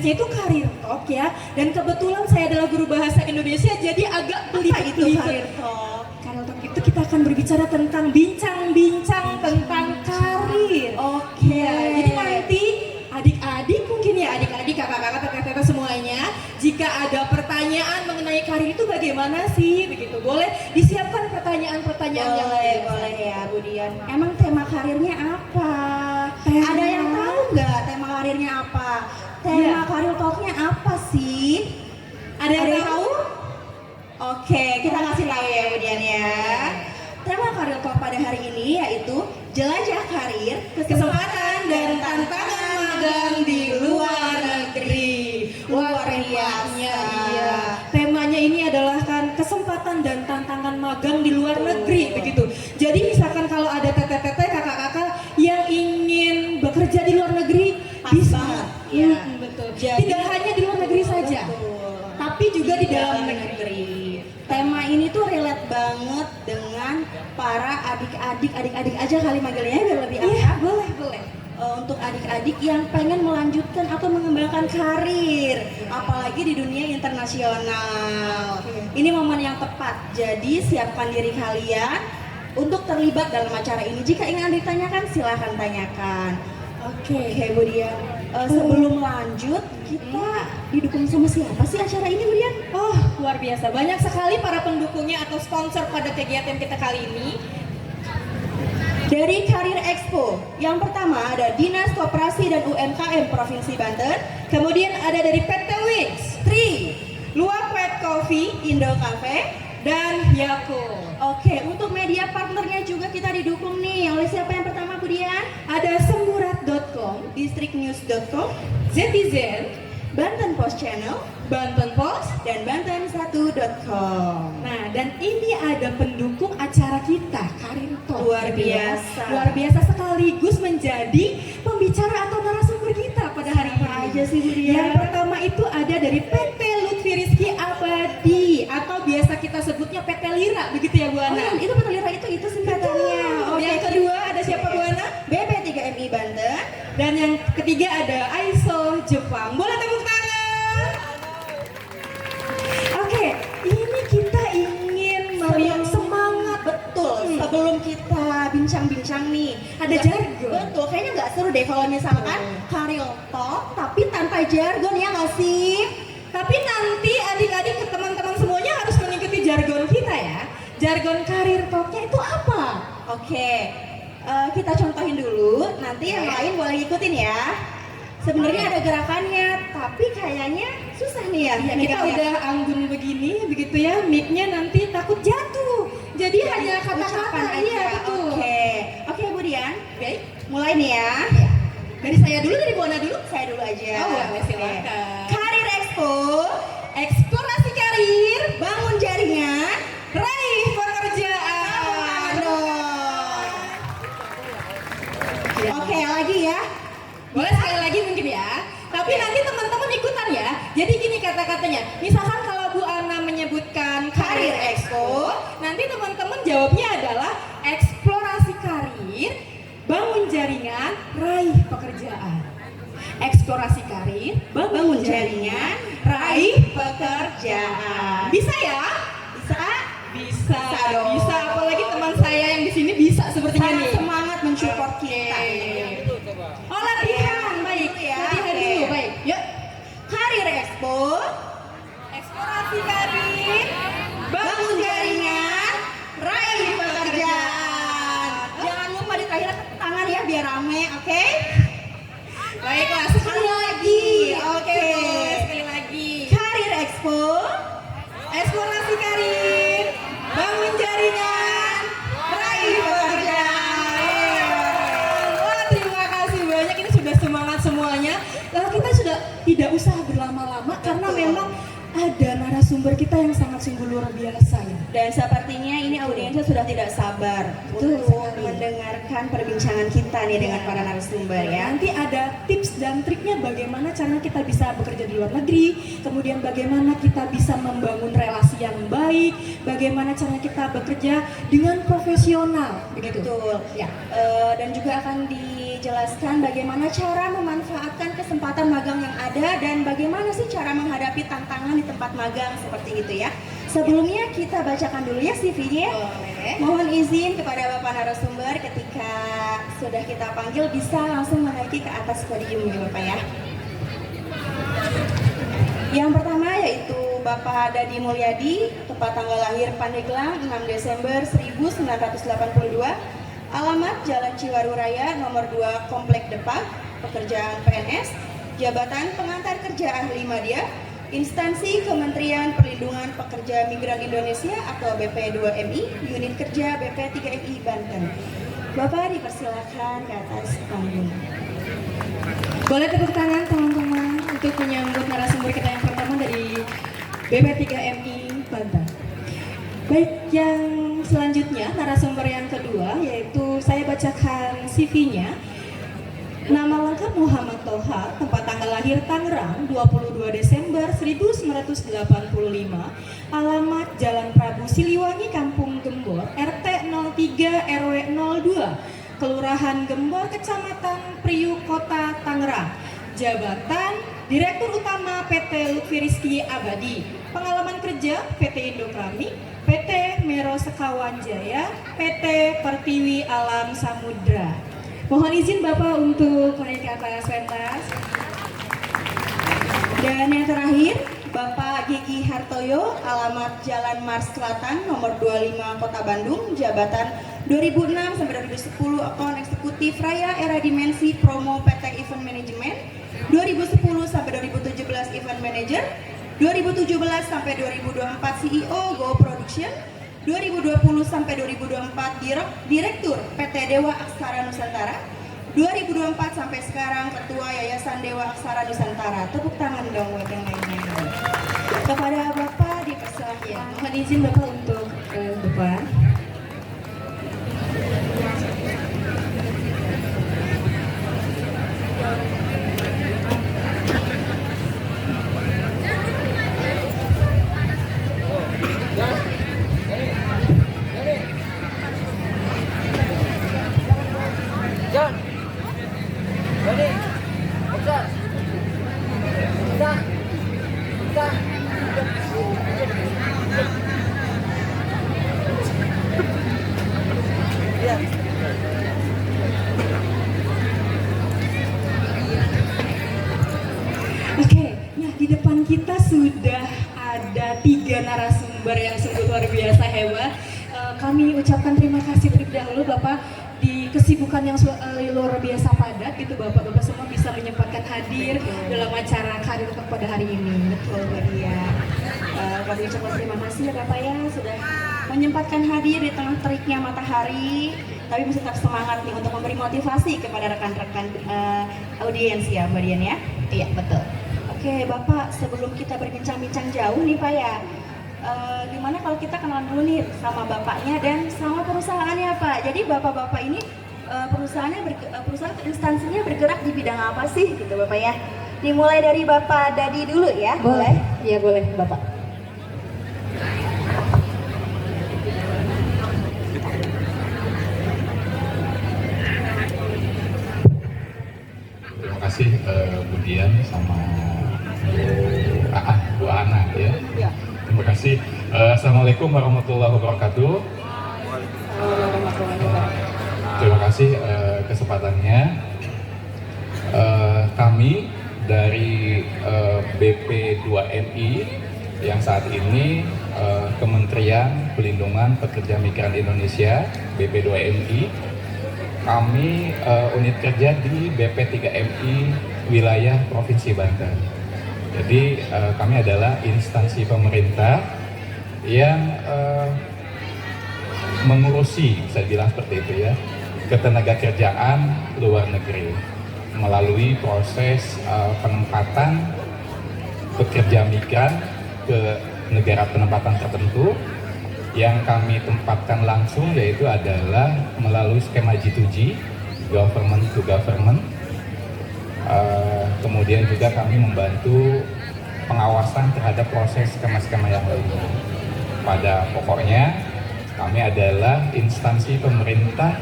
podcastnya itu Karir Talk ya. Dan kebetulan saya adalah guru bahasa Indonesia, jadi agak belibet. Karir Talk? Karir Talk itu kita akan berbicara tentang bincang-bincang tentang karir. Oke. Ya, jadi nanti adik-adik mungkin ya, adik-adik, kakak-kakak, teteh-teteh semuanya, jika ada pertanyaan mengenai karir itu bagaimana sih, begitu, boleh disiapkan pertanyaan-pertanyaan yang Boleh ya Bu Dian. Emang tema karirnya apa? Ada yang tahu nggak tema karirnya apa? Tema Karir Talk-nya apa sih? Ada yang tahu? Oke, kita kasih tahu ya Bu Dian ya. Tema Karir Talk pada hari ini yaitu jelajah karir, kesempatan dan tantangan magang di luar negeri. Luar biasa. Iya. Temanya ini adalah kan kesempatan dan tantangan magang di luar negeri, begitu. Jadi misalkan kalau ada teteh-teteh, kakak-kakak yang ingin bekerja di luar negeri, Pas bisa. banget, ya. Betul. Jadi- Tidak hanya di luar negeri saja, Betul. tapi juga di dalam negeri. Tema ini tuh relate banget dengan para adik-adik aja kali manggilnya biar lebih Iya, akrab. boleh. Untuk adik-adik yang pengen melanjutkan atau mengembangkan karir, apalagi di dunia internasional. Ini momen yang tepat, jadi siapkan diri kalian untuk terlibat dalam acara ini. Jika ingin ditanyakan, silahkan tanyakan. Oke Bu Dian, sebelum lanjut, kita didukung sama siapa sih acara ini Bu Dian? Oh, luar biasa. Banyak sekali para pendukungnya atau sponsor pada kegiatan kita kali ini. Dari Karir Expo, yang pertama ada Dinas Koperasi dan UMKM Provinsi Banten, Kemudian ada dari PT Wings, Luwak White Coffee, Indo Cafe. dan Yakult. Oke, untuk media partnernya juga kita didukung nih. Oleh siapa yang pertama Bu Dian? Ada semburat.com, Distriknews.com, Zetizen, Banten Post Channel, Banten Post. dan Banten1.com. Nah, dan ini ada pendukung acara kita, Karir Talk. Luar gitu ya. biasa. Luar biasa sekaligus menjadi pembicara atau narasumber kita pada hari ini. Apa aja sih Bu Dian? Yang pertama itu ada dari PT Lutfi Rizky Abadi atau biasa kita sebutnya PT Lira, begitu ya Bu Oh, Ana? itu betul Lira itu singkatannya. Betul. Yang kedua ada siapa Bu Ana? BP3MI Banten. Dan yang ketiga ada ISO Jepang. Boleh tepuk tangan. Oke, ini kita ingin melihat semangat. Betul, sebelum kita bincang-bincang nih, Ada jargon. Betul, kayaknya nggak seru deh kalau misalkan Karir Talk tapi tanpa jargon, ya nggak sih? Tapi nanti adik-adik ke teman-teman semuanya harus mengikuti jargon kita ya. Jargon Karir Talk-nya itu apa? Oke, kita contohin dulu, nanti yang lain boleh ikutin ya. Sebenarnya ada gerakannya, tapi kayaknya susah nih ya. Ya, kita megangnya. udah anggun begini, begitu ya, mic-nya nanti takut jatuh. Jadi hanya kata-kata ucapan iya betul. Oke Bu Dian, Baik. mulai nih ya. Dari saya dulu, dari Bu Ana dulu. Saya dulu aja. Oh, boleh, Oke. silakan. Karir Expo, Eksplorasi karir, bangun jaringan, raih pekerjaan. Oke, lagi ya. Boleh sekali lagi mungkin ya. Tapi nanti teman-teman ikutan ya. Jadi gini kata-katanya. Misalkan kalau Bu Ana menyebutkan Karir Expo, nanti teman-teman jawabnya adalah eksplorasi karir, bangun jaringan, raih pekerjaan. Eksplorasi karir, Bangun jaringan, raih pekerjaan. Bisa ya? Bisa? Bisa. Bisa dong. Bisa. Apalagi teman saya yang di sini bisa sepertinya Sangat nih. semangat mensupport Oke. kita. Oh, latihan. Baik. Ya, Latihan oke. dulu. Baik. Yuk. Karir Expo, Eksplorasi karir, bangun jaringan, raih pekerjaan. Jangan lupa di terakhir tangan ya biar rame, oke? Baiklah, sekali lagi. Oke. Boleh sekali lagi. Karir Expo, Eksplorasi karir, bangun jaringan, raih pekerjaan. Wah, terima kasih banyak. Ini sudah semangat semuanya. Lalu kita sudah tidak usah berlama-lama karena memang ada narasumber kita yang sangat sungguh luar biasa ya. dan sepertinya ini audiensnya sudah tidak sabar Betul untuk sekali. mendengarkan perbincangan kita nih dengan para narasumber ya. Nanti ada tips dan triknya bagaimana cara kita bisa bekerja di luar negeri, kemudian bagaimana kita bisa membangun relasi yang baik, bagaimana cara kita bekerja dengan profesional, begitu. Betul. Ya. Dan juga akan di dijelaskan bagaimana cara memanfaatkan kesempatan magang yang ada dan bagaimana sih cara menghadapi tantangan di tempat magang seperti itu ya. Sebelumnya kita bacakan dulu ya CV-nya. Boleh. Mohon izin kepada Bapak narasumber ketika sudah kita panggil bisa langsung menaiki ke atas podium ya Bapak ya. Yang pertama yaitu Bapak Dadi Mulyadi, tempat tanggal lahir Pandeglang 6 Desember 1982, alamat Jalan Ciwaru Raya nomor 2 Komplek Depak, pekerjaan PNS, jabatan pengantar kerja ahli media, instansi Kementerian Perlindungan Pekerja Migran Indonesia atau BP2MI, unit kerja BP3MI Banten. Bapak dipersilakan ke atas panggung. Boleh tepuk tangan teman-teman untuk menyambut narasumber kita yang pertama dari BP3MI Banten. Baik, yang selanjutnya narasumber yang kedua yaitu saya bacakan CV-nya. Nama lengkap Muhammad Toha, tempat tanggal lahir Tangerang 22 Desember 1985, alamat Jalan Prabu Siliwangi, Kampung Gembor, RT 03 RW 02, Kelurahan Gembor, Kecamatan Priuk, Kota Tangerang. Jabatan Direktur Utama PT Lutfi Rizky Abadi. Pengalaman kerja PT Indokrami, PT Mero Sekawan Jaya, PT Pertiwi Alam Samudra. Mohon izin Bapak untuk naik ke atas pentas. Dan yang terakhir, Bapak Gigi Hartoyo, alamat Jalan Mars Selatan nomor 25 Kota Bandung, jabatan 2006 sampai 2010 Akun Eksekutif Raya Era Dimensi Promo PT Event Management, 2010 sampai 2017 Event Manager, 2017 sampai 2024 CEO Go Production, 2020 sampai 2024 Direktur PT Dewa Aksara Nusantara, 2024 sampai sekarang Ketua Yayasan Dewa Aksara Nusantara. Tepuk tangan dong buat yang lainnya. Kepada Bapak dipersilakan. Ya, mohon izin Bapak untuk ke depan. Oke, nah di depan kita sudah ada 3 narasumber yang sungguh luar biasa hebat. Kami ucapkan terima kasih terlebih dahulu Bapak di kesibukan yang luar biasa padat gitu Bapak semua bisa menyempatkan hadir dalam acara Karir Talk pada hari ini. Betul Mbak Dia. Kami ucapkan terima kasih ya Bapak ya sudah menyempatkan hadir di tengah teriknya matahari, tapi masih tetap semangat nih untuk memberi motivasi kepada rekan-rekan audiens ya Mbak Dian ya. Iya, betul. Oke Bapak, sebelum kita berbincang-bincang jauh nih Pak ya, gimana kalau kita kenal dulu nih sama Bapaknya dan sama perusahaannya Pak. Jadi Bapak-Bapak ini perusahaan instansinya bergerak di bidang apa sih gitu Bapak ya. Dimulai dari Bapak Dadi dulu ya. Boleh? Iya boleh Bapak. Terima kasih Bu Dian sama Bu Ana ya. Terima kasih. Assalamualaikum warahmatullahi wabarakatuh. Terima kasih kesempatannya. Kami dari BP2MI yang saat ini Kementerian Perlindungan Pekerja Migran Indonesia BP2MI. Kami unit kerja di BP3MI wilayah Provinsi Banten. Jadi kami adalah instansi pemerintah yang mengurusi, bisa bilang seperti itu ya, ketenagakerjaan luar negeri melalui proses penempatan pekerja migran ke negara penempatan tertentu. Yang kami tempatkan langsung yaitu adalah melalui skema G2G, government to government. Kemudian juga kami membantu pengawasan terhadap proses skema-skema yang lainnya. Pada pokoknya kami adalah instansi pemerintah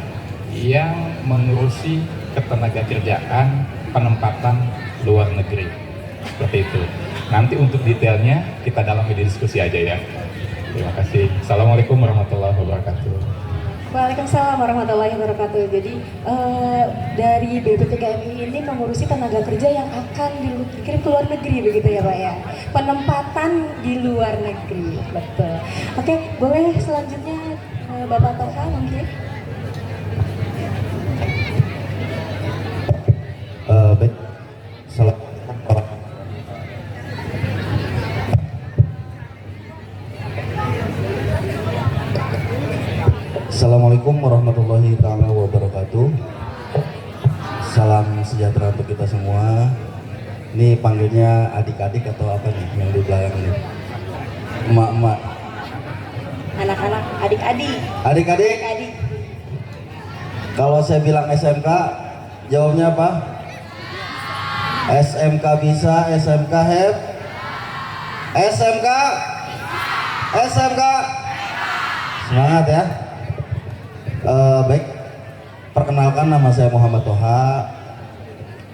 yang mengurusi ketenagakerjaan penempatan luar negeri. Seperti itu. Nanti untuk detailnya kita dalami di diskusi aja ya. Terima kasih. Assalamualaikum warahmatullahi wabarakatuh. Waalaikumsalam warahmatullahi wabarakatuh. Jadi dari BPTKMI ini mengurusi tenaga kerja yang akan dikirim ke luar negeri begitu ya Pak ya. Penempatan di luar negeri, betul. Oke, boleh selanjutnya Bapak Toha mungkin. Baik, Assalamualaikum warahmatullahi taala wabarakatuh. Salam sejahtera untuk kita semua. Ini panggilnya adik-adik atau apa nih yang di belakang ini? Emak-emak. Anak-anak, adik-adik. Adik-adik. Adik. Kalau saya bilang SMK, jawabnya apa? SMK bisa, SMK have. SMK. SMK. Semangat ya. Baik, perkenalkan nama saya Muhammad Toha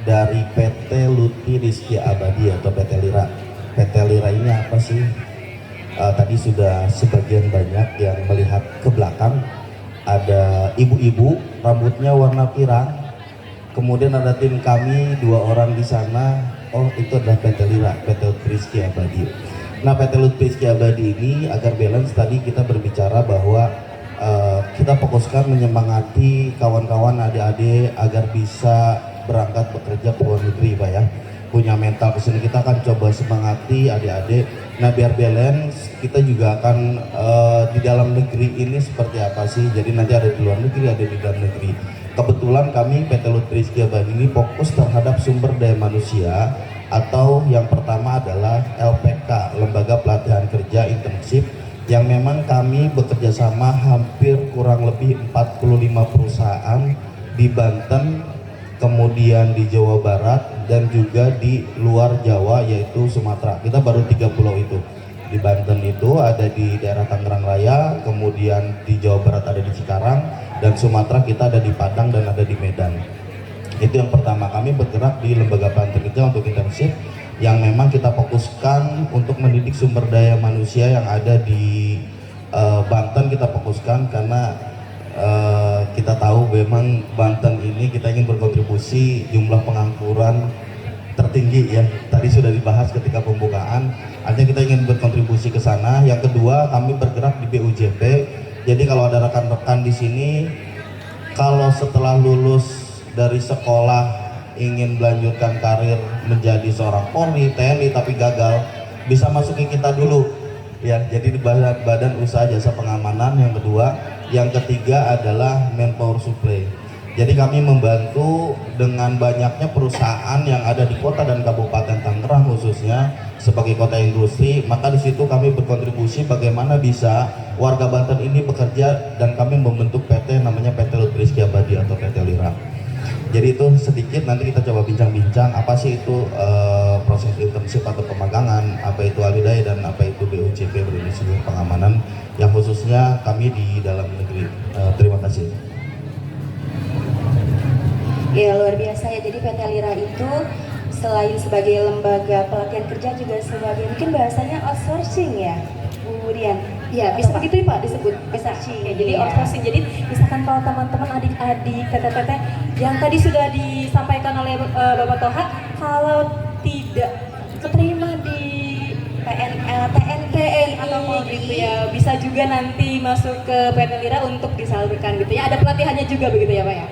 dari PT Lutfi Rizky Abadi atau PT Lira. PT Lira ini apa sih? Tadi sudah sebagian banyak yang melihat ke belakang, ada ibu-ibu rambutnya warna pirang, kemudian ada tim kami 2 orang di sana. Oh, itu adalah PT Lira, PT Lutfi Rizky Abadi. Nah, PT Lutfi Rizky Abadi ini agar balance, tadi kita berbicara bahwa kita fokuskan menyemangati kawan-kawan adik-adik agar bisa berangkat bekerja ke luar negeri Pak ya, punya mental kesini. Kita akan coba semangati adik-adik. Nah, biar balance, kita juga akan di dalam negeri ini seperti apa sih, jadi nanti ada di luar negeri, ada di dalam negeri. Kebetulan kami PT Lutfi Rizky Abadi ini fokus terhadap sumber daya manusia, atau yang pertama adalah LPK, Lembaga Pelatihan Kerja Internship, yang memang kami bekerja sama hampir kurang lebih 45 perusahaan di Banten, kemudian di Jawa Barat, dan juga di luar Jawa yaitu Sumatera. Kita baru 3 pulau itu. Di Banten itu ada di daerah Tangerang Raya, kemudian di Jawa Barat ada di Cikarang, dan Sumatera kita ada di Padang dan ada di Medan. Itu yang pertama, kami bergerak di Lembaga Pelatihan Kerja untuk internship, yang memang kita fokuskan untuk mendidik sumber daya manusia yang ada di Banten. Kita fokuskan karena kita tahu memang Banten ini kita ingin berkontribusi, jumlah pengangguran tertinggi ya, tadi sudah dibahas ketika pembukaan, artinya kita ingin berkontribusi ke sana. Yang kedua, kami bergerak di BUJP. Jadi kalau ada rekan-rekan di sini, kalau setelah lulus dari sekolah ingin melanjutkan karir menjadi seorang Polri, TNI tapi gagal, bisa masuki kita dulu ya. Jadi di badan usaha jasa pengamanan. Yang kedua, yang ketiga adalah manpower supply. Jadi kami membantu dengan banyaknya perusahaan yang ada di kota dan kabupaten Tangerang khususnya sebagai kota industri, maka di situ kami berkontribusi bagaimana bisa warga Banten ini bekerja, dan kami membentuk PT namanya PT Lutfi Rizky Abadi atau PT Lira. Jadi itu sedikit, nanti kita coba bincang-bincang apa sih itu proses internship atau pemagangan, apa itu Alidai, dan apa itu BUJP, Berinisiatif Pengamanan, yang khususnya kami di dalam negeri. Terima kasih. Ya, luar biasa ya. Jadi PT Lira itu selain sebagai lembaga pelatihan kerja juga sebagai, mungkin bahasanya outsourcing ya, Bu Rian. Ya, bisa begitu ya Pak disebut, bisa. Oke, jadi outsourcing. Jadi misalkan kalau teman-teman adik-adik TTT yang tadi sudah disampaikan oleh Bapak Toha, kalau tidak keterima di TNI atau Polri gitu ya, bisa juga nanti masuk ke PT Lira untuk disalurkan gitu ya. Ada pelatihannya juga begitu ya Pak ya?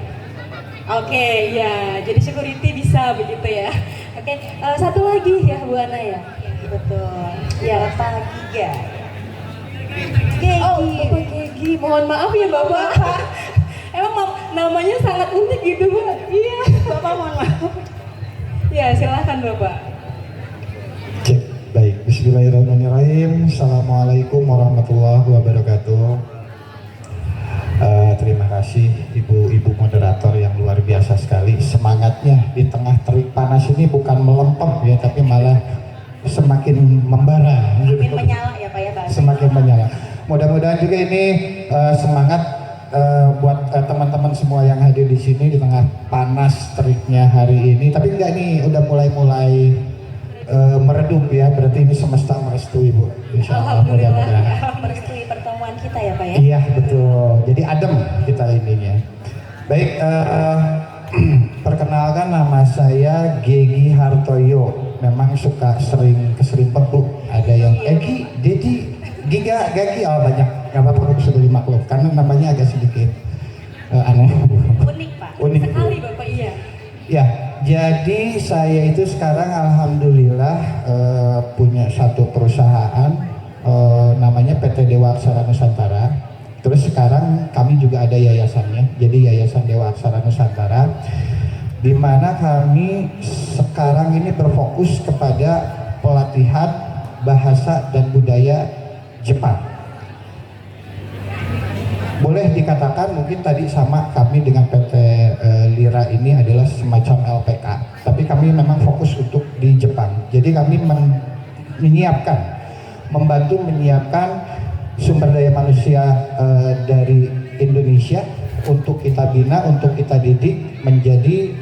Oke, ya, jadi security bisa begitu ya. Oke, satu lagi ya Bu Ana ya? Betul. Ya, Pak Giga. Oh, Bapak Gegi, mohon maaf ya Bapak. Emang namanya sangat unik gitu Pak. Iya, Bapak mohon maaf. Ya, silahkan Bapak. Cek, baik. Bismillahirrahmanirrahim. Assalamualaikum warahmatullahi wabarakatuh. Terima kasih ibu-ibu moderator yang luar biasa sekali. Semangatnya di tengah terik panas ini bukan melempem ya, tapi malah semakin membara. Semakin menyala ya Pak ya Pak. Semakin menyala. Mudah-mudahan juga ini semangat buat teman-teman semua yang hadir di sini di tengah panas teriknya hari ini. Tapi enggak nih, udah mulai meredup ya. Berarti ini semesta merestui Bu. Insya Allah mudah-mudahan. Merestui pertemuan kita ya Pak ya. Iya betul. Jadi adem kita ininya. Baik, perkenalkan nama saya Gegi Hartoyo. Memang suka keserimpet Bu. Ada yang Egi, Dedi, Giga, Gagi, oh banyak. Gak apa-apa sudah dimaklum karena namanya agak sedikit aneh. Unik Pak. Unik Bu. Sekali Bapak, iya. Ya, jadi saya itu sekarang alhamdulillah punya satu perusahaan namanya PT Dewa Aksara Nusantara. Terus sekarang kami juga ada yayasannya, jadi Yayasan Dewa Aksara Nusantara, di mana kami sekarang ini berfokus kepada pelatihan bahasa dan budaya Jepang. Boleh dikatakan mungkin tadi sama kami dengan PT Lira ini adalah semacam LPK, tapi kami memang fokus untuk di Jepang. Jadi kami membantu menyiapkan sumber daya manusia dari Indonesia untuk kita bina, untuk kita didik menjadi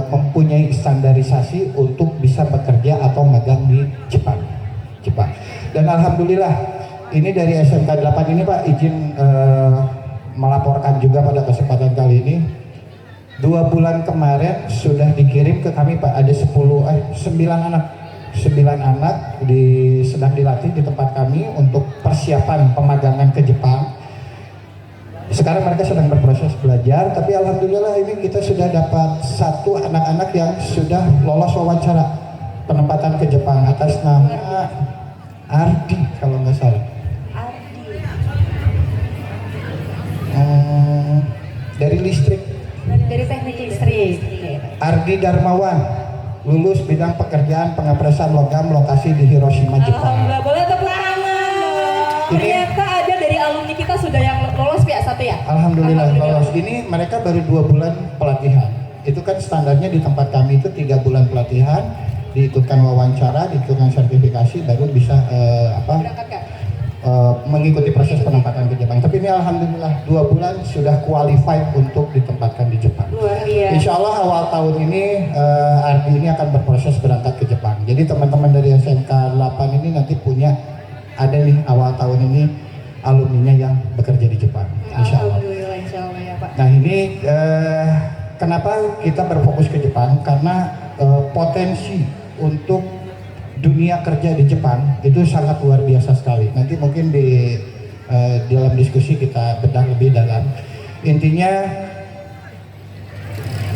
mempunyai standarisasi untuk bisa bekerja atau magang di Jepang. Dan alhamdulillah ini dari SMK 8 ini Pak izin melaporkan juga pada kesempatan kali ini 2 bulan kemarin sudah dikirim ke kami Pak, ada 9 anak sedang dilatih di tempat kami untuk persiapan pemagangan ke Jepang. Sekarang mereka sedang berproses belajar, tapi alhamdulillah ini kita sudah dapat 1 anak-anak yang sudah lolos wawancara penempatan ke Jepang atas nama Ardi kalau nggak salah. Dari listrik. Dari teknik listrik. Ardi Darmawan, lulus bidang pekerjaan pengepresan logam lokasi di Hiroshima, Jepang. Alhamdulillah, boleh tepuk tangan. Ternyata ada dari alumni kita sudah yang lolos ya satu ya. Alhamdulillah lolos. Ini mereka baru 2 bulan pelatihan. Itu kan standarnya di tempat kami itu 3 bulan pelatihan, diikutkan wawancara, diikutkan sertifikasi, baru bisa mengikuti proses penempatan ke Jepang. Tapi ini alhamdulillah 2 bulan sudah qualified untuk ditempatkan di Jepang. Luar biasa. Insya Allah awal tahun ini Ardi ini akan berproses berangkat ke Jepang. Jadi teman-teman dari SMK 8 ini nanti ada nih awal tahun ini alumninya yang bekerja di Jepang. Insya Allah. Alhamdulillah, insya Allah ya Pak. Nah ini kenapa kita berfokus ke Jepang? Karena potensi untuk dunia kerja di Jepang itu sangat luar biasa sekali. Nanti mungkin di dalam diskusi kita bedah lebih dalam. Intinya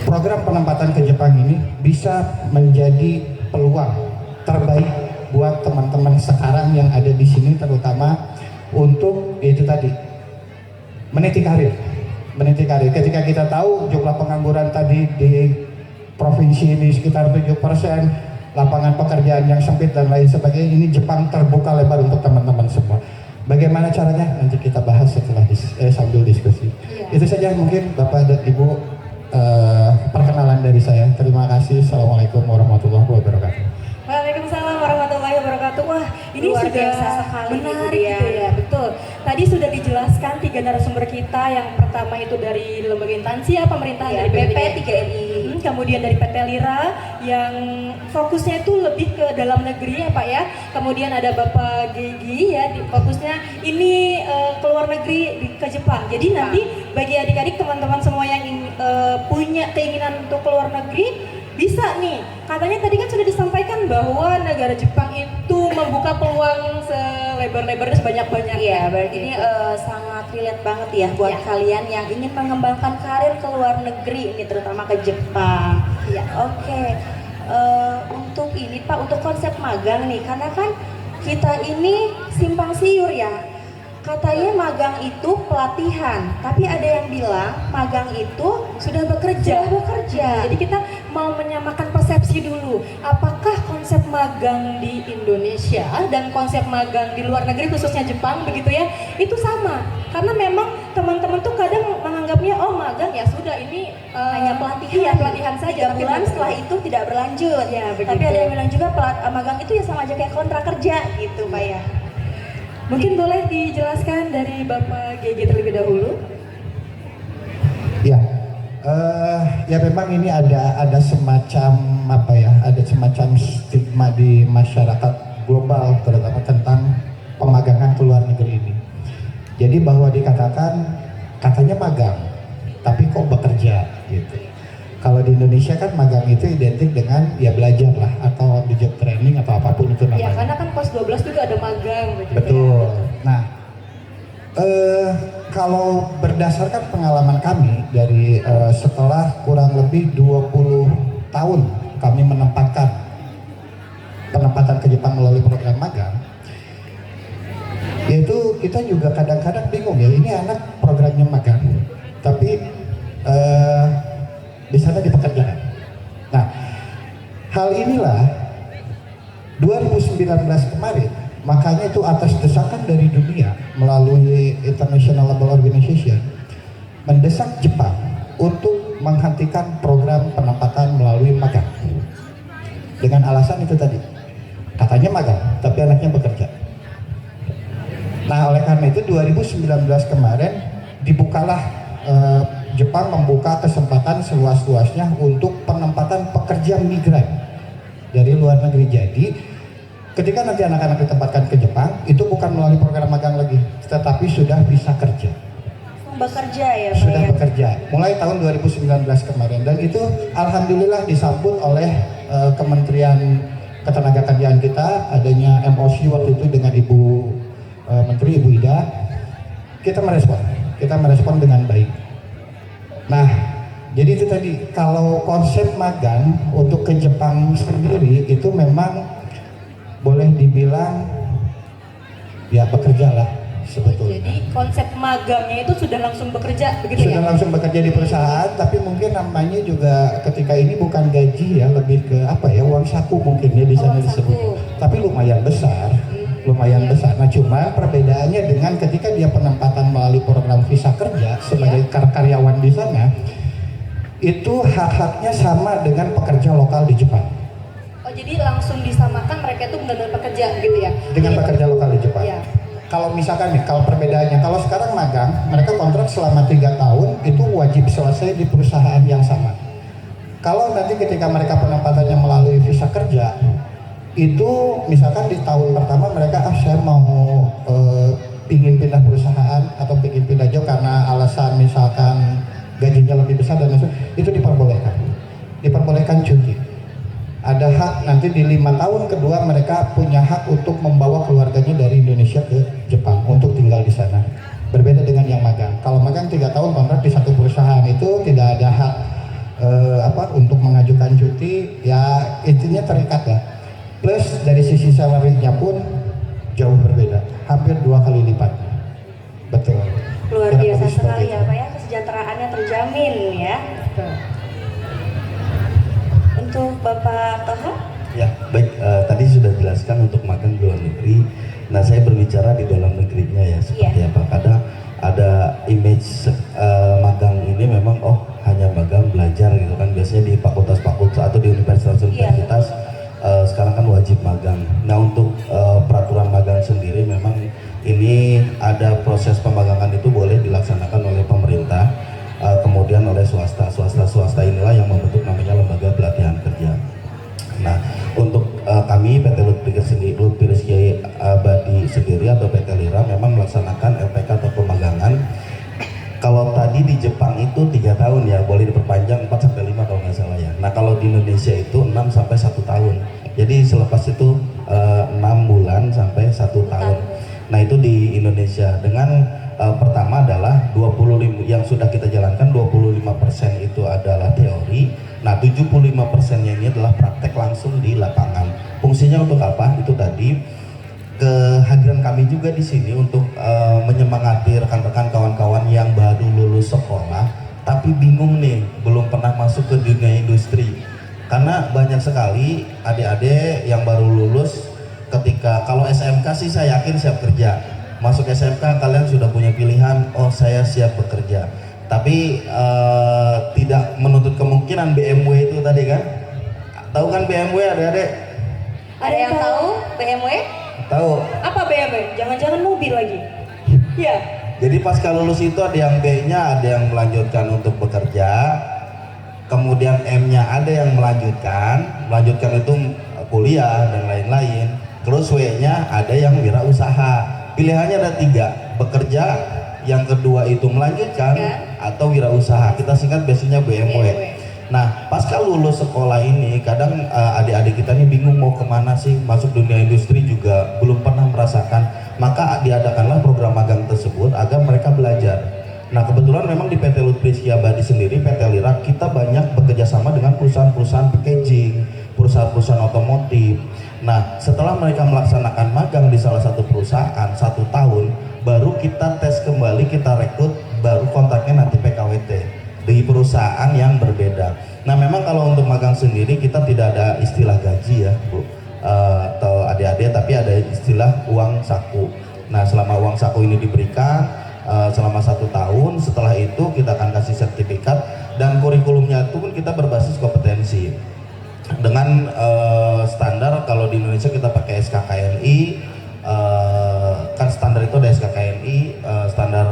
program penempatan ke Jepang ini bisa menjadi peluang terbaik buat teman-teman sekarang yang ada di sini, terutama untuk itu tadi meniti karir. Ketika kita tahu jumlah pengangguran tadi di provinsi ini sekitar 7%, lapangan pekerjaan yang sempit dan lain sebagainya, ini Jepang terbuka lebar untuk teman-teman semua. Bagaimana caranya? Nanti kita bahas setelah sambil diskusi. Iya. Itu saja mungkin Bapak dan Ibu perkenalan dari saya. Terima kasih. Assalamualaikum warahmatullahi wabarakatuh. Waalaikumsalam warahmatullahi wabarakatuh. Wah, ini Luar sudah biasa sekali, menarik Ibu Dian. gitu ya. Betul. Tadi sudah dijelaskan 3 narasumber kita. Yang pertama itu dari lembaga instansi ya, pemerintah Ya, dari BP BP 3RI. Kemudian dari PT Lira yang fokusnya itu lebih ke dalam negeri ya Pak ya. Kemudian ada Bapak Gegi ya, fokusnya ini ke luar negeri ke Jepang. Jadi nanti bagi adik-adik teman-teman semua yang punya keinginan untuk ke luar negeri bisa nih. Katanya tadi kan sudah disampaikan bahwa negara Jepang itu membuka peluang selebar-lebarnya sebanyak-banyaknya. Iya, berarti ini sangat relate banget ya buat kalian yang ingin mengembangkan karir ke luar negeri, ini terutama ke Jepang. Iya. Oke. Untuk ini Pak, untuk konsep magang nih, karena kan kita ini simpang siur ya. Katanya magang itu pelatihan, tapi ada yang bilang magang itu Sudah bekerja. Jadi kita mau menyamakan persepsi dulu. Apakah konsep magang di Indonesia dan konsep magang di luar negeri khususnya Jepang begitu ya, itu sama? Karena memang teman-teman tuh kadang menganggapnya oh magang ya sudah ini hanya pelatihan, iya, pelatihan saja. 3 bulan setelah itu tidak berlanjut. Ya, tapi begitu. ada yang bilang juga magang itu ya sama aja kayak kontrak kerja gitu Pak ya. Mungkin boleh dijelaskan dari Bapak GG terlebih dahulu. Ya memang ini ada semacam apa ya, ada semacam stigma di masyarakat global terutama tentang pemagangan ke luar negeri ini. Jadi bahwa dikatakan katanya magang, tapi kok bekerja gitu. Kalau di Indonesia kan magang itu identik dengan ya belajar lah atau di job training atau apapun itu namanya. Ya karena kan kelas 12 juga ada magang gitu. Betul. Nah, kalau berdasarkan pengalaman kami dari setelah kurang lebih 20 tahun kami penempatan ke Jepang melalui program magang, yaitu kita juga kadang-kadang bingung ya, ini anak programnya magang, tapi di sana dipekerjakan. Nah, hal inilah 2019 kemarin, makanya itu atas desakan dari dunia melalui International Labour Organization mendesak Jepang untuk menghentikan program penempatan melalui magang dengan alasan itu tadi, katanya magang tapi anaknya bekerja. Nah oleh karena itu 2019 kemarin dibukalah Jepang membuka kesempatan seluas-luasnya untuk penempatan pekerja migran dari luar negeri. Jadi ketika nanti anak-anak ditempatkan ke Jepang, itu bukan melalui program magang lagi, tetapi sudah bisa kerja. Bekerja ya Pak Sudah ya? bekerja, mulai tahun 2019 kemarin. Dan itu alhamdulillah disambut oleh Kementerian Ketenagakerjaan kita, adanya MOC waktu itu dengan Ibu Menteri, Ibu Ida. Kita merespon dengan baik. Nah, jadi itu tadi, kalau konsep magang untuk ke Jepang sendiri itu memang boleh dibilang ya bekerja lah sebetulnya. Jadi konsep magangnya itu sudah langsung bekerja begitu Sudah ya? langsung bekerja di perusahaan, tapi mungkin namanya juga ketika ini bukan gaji ya, lebih ke apa ya, uang saku mungkin ya di sana Uang disebut. saku. Tapi lumayan besar, besar. Nah cuma perbedaannya dengan ketika dia penempatan melalui program visa kerja sebagai karyawan di sana, itu hak-haknya sama dengan pekerja lokal di Jepang. Oh jadi langsung disamakan mereka itu benar-benar pekerja gitu ya? Dengan Jadi, pekerja lokal di Jepang. Iya. Kalau misalkan nih, kalau perbedaannya, kalau sekarang magang, mereka kontrak selama 3 tahun itu wajib selesai di perusahaan yang sama. Kalau nanti ketika mereka penempatannya melalui visa kerja, itu misalkan di tahun pertama mereka saya mau pingin pindah perusahaan atau pingin pindah job karena alasan misalkan gajinya lebih besar dan itu diperbolehkan cuti. Ada hak nanti di 5 tahun kedua mereka punya hak untuk membawa keluarganya dari Indonesia ke Jepang untuk tinggal di sana. Berbeda dengan yang magang. Kalau magang 3 tahun kontrak di satu perusahaan itu tidak ada hak untuk mengajukan cuti, ya intinya terikat ya. Plus dari sisi salary-nya pun jauh berbeda, hampir 2 kali lipat. Betul. Luar Kurang biasa lebih seperti sekali itu. ya Pak ya, kesejahteraannya terjamin ya. Untuk Bapak Toha? Ya, baik. Tadi sudah jelaskan untuk magang di luar negeri. Nah, saya berbicara di dalam negerinya ya, seperti apa. Kadang ada image magang ini memang hanya magang belajar gitu kan. Biasanya di fakultas-fakultas atau di universitas-universitas sekarang kan wajib magang. Nah, untuk peraturan magang sendiri memang ini ada proses pemagangan itu boleh dilaksanakan oleh pemerintah, kemudian oleh swasta inilah yang membentuk namanya lembaga pelatihan kerja. Nah, untuk kami PT Lutfiris Kiai Abadi sendiri atau PT Lira memang melaksanakan LPK atau pemagangan. Kalau tadi di Jepang itu 3 tahun ya, boleh diperpanjang 4 sampai 5 kalau nggak salah ya. Nah, kalau di Indonesia itu 6 sampai 1 tahun. Jadi selepas itu 6 bulan sampai 1 tahun. Nah, itu di Indonesia dengan pertama adalah 25 yang sudah kita jalankan, 25% itu adalah teori. Nah, 75%-nya ini adalah praktek langsung di lapangan. Fungsinya untuk apa? Itu tadi kehadiran kami juga di sini untuk menyemangati rekan-rekan kawan-kawan yang baru lulus sekolah tapi bingung nih, belum pernah masuk ke dunia industri. Karena banyak sekali adik-adik yang baru lulus ketika kalau SMK sih saya yakin siap kerja. Masuk SMK kalian sudah punya pilihan, saya siap bekerja. Tapi tidak menuntut kemungkinan BMW itu tadi kan. Tahu kan BMW adik-adik? Ada yang tahu BMW? Tahu. Apa BMW? Jangan-jangan mobil lagi? Ya. Jadi pasca lulus itu ada yang B-nya, ada yang melanjutkan untuk bekerja, kemudian M-nya ada yang melanjutkan itu kuliah dan lain-lain. Terus W-nya ada yang wirausaha. Pilihannya ada 3, bekerja, yang kedua itu melanjutkan atau wirausaha. Kita singkat biasanya BMW. Nah, pasca lulus sekolah ini, kadang adik-adik kita ini bingung mau kemana sih, masuk dunia industri juga belum pernah merasakan. Maka diadakanlah program magang tersebut agar mereka belajar. Nah, kebetulan memang di PT Lutfi Setiabadi sendiri, PT Lira, kita banyak bekerja sama dengan perusahaan-perusahaan packaging, perusahaan-perusahaan otomotif. Nah, setelah mereka melaksanakan magang di salah satu perusahaan 1 tahun, baru kita tes kembali, kita rekrut, baru kontraknya nanti PKWT di perusahaan yang berbeda. Nah, memang kalau untuk magang sendiri kita tidak ada istilah gaji ya, Bu, atau adik-adik, tapi ada istilah uang saku. Nah, selama uang saku ini diberikan selama 1 tahun, setelah itu kita akan kasih sertifikat, dan kurikulumnya itu pun kita berbasis kompetensi dengan standar. Kalau di Indonesia kita pakai SKKNI, kan standar itu ada SKKNI, standar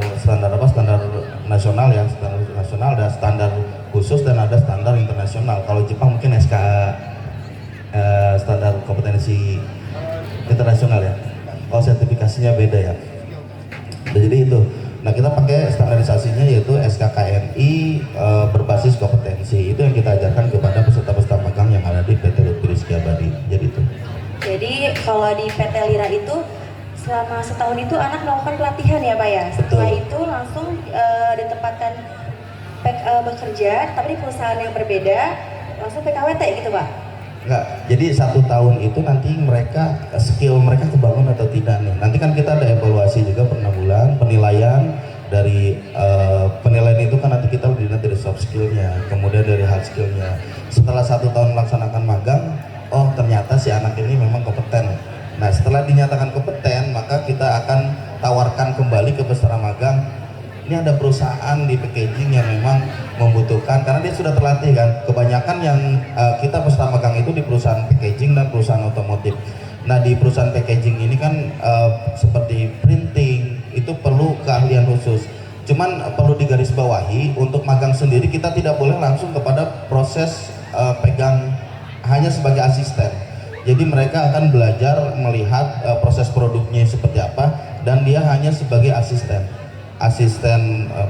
nasional ya, standar nasional, ada standar khusus dan ada standar internasional. Kalau Jepang mungkin standar kompetensi internasional ya. Kalau sertifikasinya beda ya. Jadi itu. Nah, kita pakai standarisasinya yaitu SKKNI berbasis kompetensi. Itu yang kita ajarkan kepada peserta-peserta magang yang ada di PT Lutfi Setiabadi. Jadi itu. Jadi kalau di PT Lira itu selama setahun itu anak melakukan pelatihan ya Pak ya. Setelah itu langsung ditempatkan bekerja, tapi di perusahaan yang berbeda, langsung PKWT gitu Pak? Enggak, jadi 1 tahun itu nanti mereka, skill mereka kebangun atau tidak nih. Nanti kan kita ada evaluasi juga per 6 bulan, penilaian. Dari penilaian itu kan nanti kita dilihat dari soft skillnya, kemudian dari hard skillnya. Setelah 1 tahun melaksanakan magang, oh ternyata si anak ini memang kompeten. Nah, setelah dinyatakan kompeten, maka kita akan tawarkan kembali ke peserta magang. Ini ada perusahaan di packaging yang memang membutuhkan, karena dia sudah terlatih kan. Kebanyakan yang kita peserta magang itu di perusahaan packaging dan perusahaan otomotif. Nah, di perusahaan packaging ini kan seperti printing, itu perlu keahlian khusus. Cuman perlu digarisbawahi, untuk magang sendiri kita tidak boleh langsung kepada proses pegang, hanya sebagai asisten. Jadi mereka akan belajar melihat proses produknya seperti apa, dan dia hanya sebagai asisten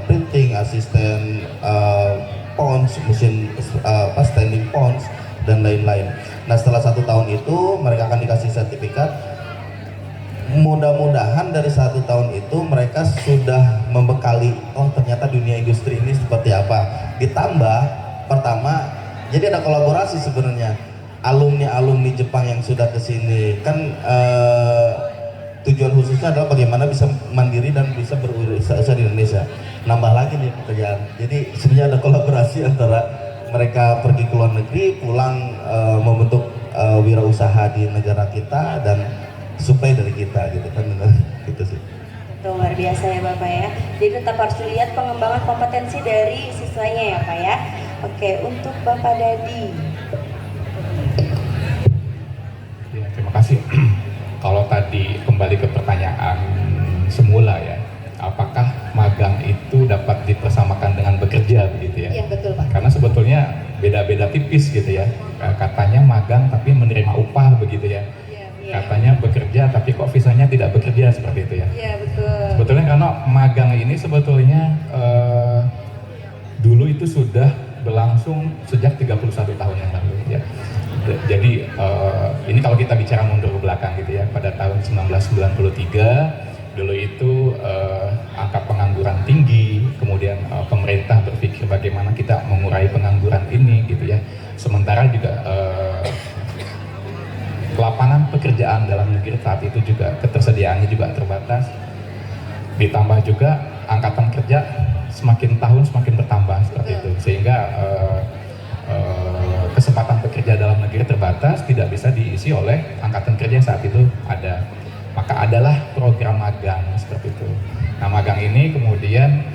printing, asisten pons, mesin standing pons dan lain-lain. Nah, setelah 1 tahun itu mereka akan dikasih sertifikat. Mudah-mudahan dari 1 tahun itu mereka sudah membekali, oh ternyata dunia industri ini seperti apa. Ditambah, pertama, jadi ada kolaborasi sebenarnya. Alumni Jepang yang sudah kesini kan tujuan khususnya adalah bagaimana bisa mandiri dan bisa berwirausaha di Indonesia. Nambah lagi nih pekerjaan. Jadi sebenarnya ada kolaborasi antara mereka pergi ke luar negeri, pulang membentuk wirausaha di negara kita dan supply dari kita gitu kan, gitu sih. Itu luar biasa ya Bapak ya. Jadi tetap harus dilihat pengembangan kompetensi dari siswanya ya Pak ya. Oke, untuk Bapak Dadi. Ya, terima kasih. Kalau tadi kembali ke pertanyaan semula ya, apakah magang itu dapat dipersamakan dengan bekerja begitu ya? Iya betul Pak. Karena sebetulnya beda-beda tipis gitu ya. Katanya magang tapi menerima upah begitu ya. Katanya bekerja tapi kok visanya tidak bekerja, seperti itu ya. Iya betul. Sebetulnya karena magang ini sebetulnya dulu itu sudah berlangsung sejak 31 tahun yang lalu ya. Jadi ini kalau kita bicara mundur ke belakang gitu ya, pada tahun 1993 dulu itu angka pengangguran tinggi, kemudian pemerintah berpikir bagaimana kita mengurai pengangguran ini gitu ya. Sementara juga lapangan pekerjaan dalam negeri saat itu juga ketersediaannya juga terbatas, ditambah juga angkatan kerja semakin tahun semakin bertambah seperti itu, sehingga kesempatan pekerja dalam negeri terbatas, tidak bisa diisi oleh angkatan kerja yang saat itu ada. Maka adalah program magang seperti itu. Nah, magang ini kemudian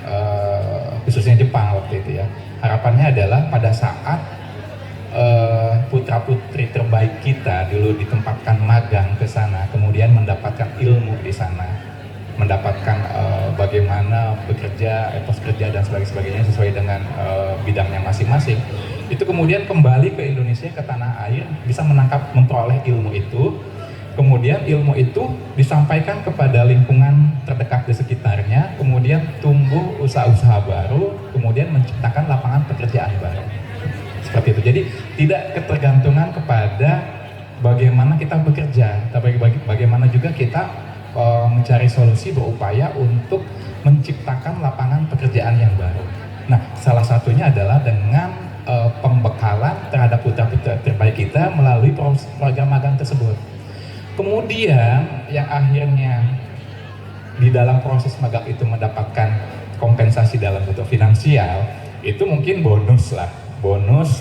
khususnya Jepang waktu itu ya, harapannya adalah pada saat putra-putri terbaik kita dulu ditempatkan magang ke sana, kemudian mendapatkan ilmu di sana, mendapatkan bagaimana bagaimana bekerja, etos kerja dan sebagainya sesuai dengan bidangnya masing-masing. Itu kemudian kembali ke Indonesia, ke tanah air, bisa memperoleh ilmu itu. Kemudian ilmu itu disampaikan kepada lingkungan terdekat di sekitarnya, kemudian tumbuh usaha-usaha baru, kemudian menciptakan lapangan pekerjaan baru. Seperti itu. Jadi tidak ketergantungan kepada bagaimana kita bekerja, tapi bagaimana juga kita mencari solusi, berupaya untuk menciptakan lapangan pekerjaan yang baru. Nah, salah satunya adalah dengan pembekalan terhadap putra-putra terbaik kita melalui program magang tersebut. Kemudian yang akhirnya di dalam proses magang itu mendapatkan kompensasi dalam bentuk finansial, itu mungkin bonus,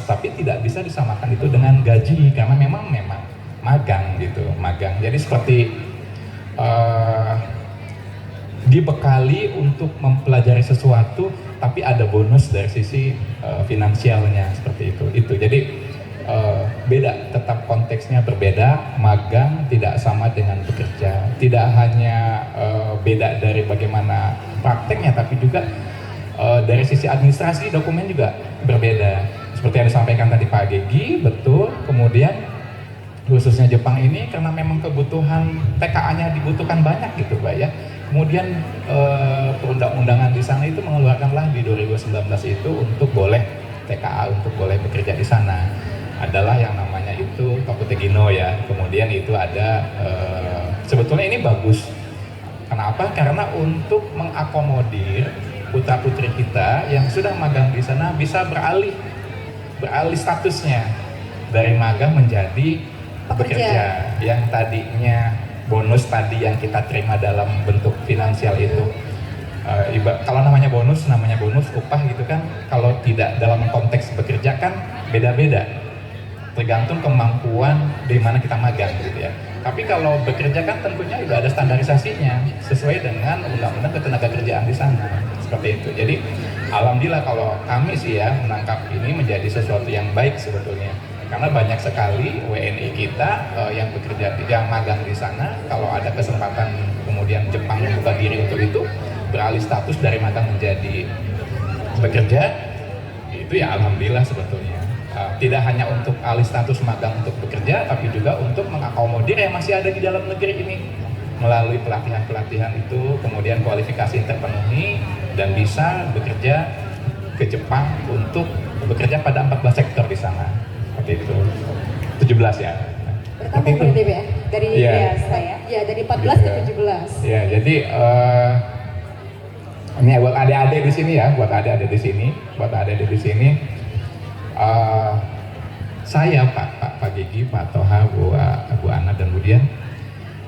tapi tidak bisa disamakan itu dengan gaji karena memang magang gitu, magang. Jadi seperti dibekali untuk mempelajari sesuatu, tapi ada bonus dari sisi finansialnya seperti itu. Jadi beda, tetap konteksnya berbeda. Magang tidak sama dengan bekerja, tidak hanya beda dari bagaimana prakteknya, tapi juga dari sisi administrasi dokumen juga berbeda. Seperti yang disampaikan tadi Pak Gegi, betul. Kemudian khususnya Jepang ini karena memang kebutuhan TKA-nya dibutuhkan banyak gitu Pak ya. Kemudian perundang-undangan di sana itu mengeluarkanlah di 2019 itu untuk boleh TKA untuk boleh bekerja di sana. Adalah yang namanya itu Tokutegino ya. Kemudian itu ada sebetulnya ini bagus. Kenapa? Karena untuk mengakomodir putra-putri kita yang sudah magang di sana bisa beralih statusnya dari magang menjadi bekerja. Yang tadinya bonus tadi yang kita terima dalam bentuk finansial itu kalau namanya bonus upah gitu kan, kalau tidak dalam konteks bekerja kan beda-beda, tergantung kemampuan di mana kita magang gitu ya. Tapi kalau bekerja kan tentunya juga ada standarisasinya sesuai dengan undang-undang ketenagakerjaan di sana, seperti itu. Jadi alhamdulillah kalau kami sih ya menangkap ini menjadi sesuatu yang baik sebetulnya, karena banyak sekali WNI kita yang bekerja, yang magang di sana, kalau ada kesempatan kemudian Jepang membuka diri untuk itu, beralih status dari magang menjadi bekerja, itu ya alhamdulillah sebetulnya. Tidak hanya untuk alih status magang untuk bekerja, tapi juga untuk mengakomodir yang masih ada di dalam negeri ini melalui pelatihan-pelatihan itu, kemudian kualifikasi yang terpenuhi dan bisa bekerja ke Jepang untuk bekerja pada 14 sektor di sana. Seperti itu. 17 ya. Bertambah berarti ya? Dari biasa ya? Ya, dari 14 ke 17. Ya, jadi ini buat adik-adik di sini ya, buat adik-adik di sini. Saya Pak Gigi, Pak Toha, Bu Ana dan Bu Dian,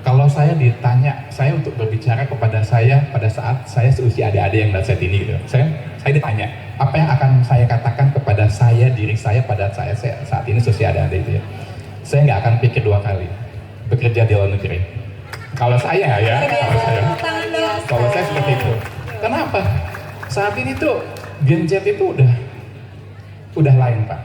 kalau saya ditanya, saya untuk berbicara kepada saya pada saat saya seusia adik-adik yang saat ini gitu, saya ditanya apa yang akan saya katakan kepada diri saya pada saya saat ini seusia adik-adik itu ya, saya nggak akan pikir dua kali bekerja di luar negeri. Kalau saya ya, kalau saya seperti itu. Kenapa? Saat ini tuh Gen Z itu udah lain Pak.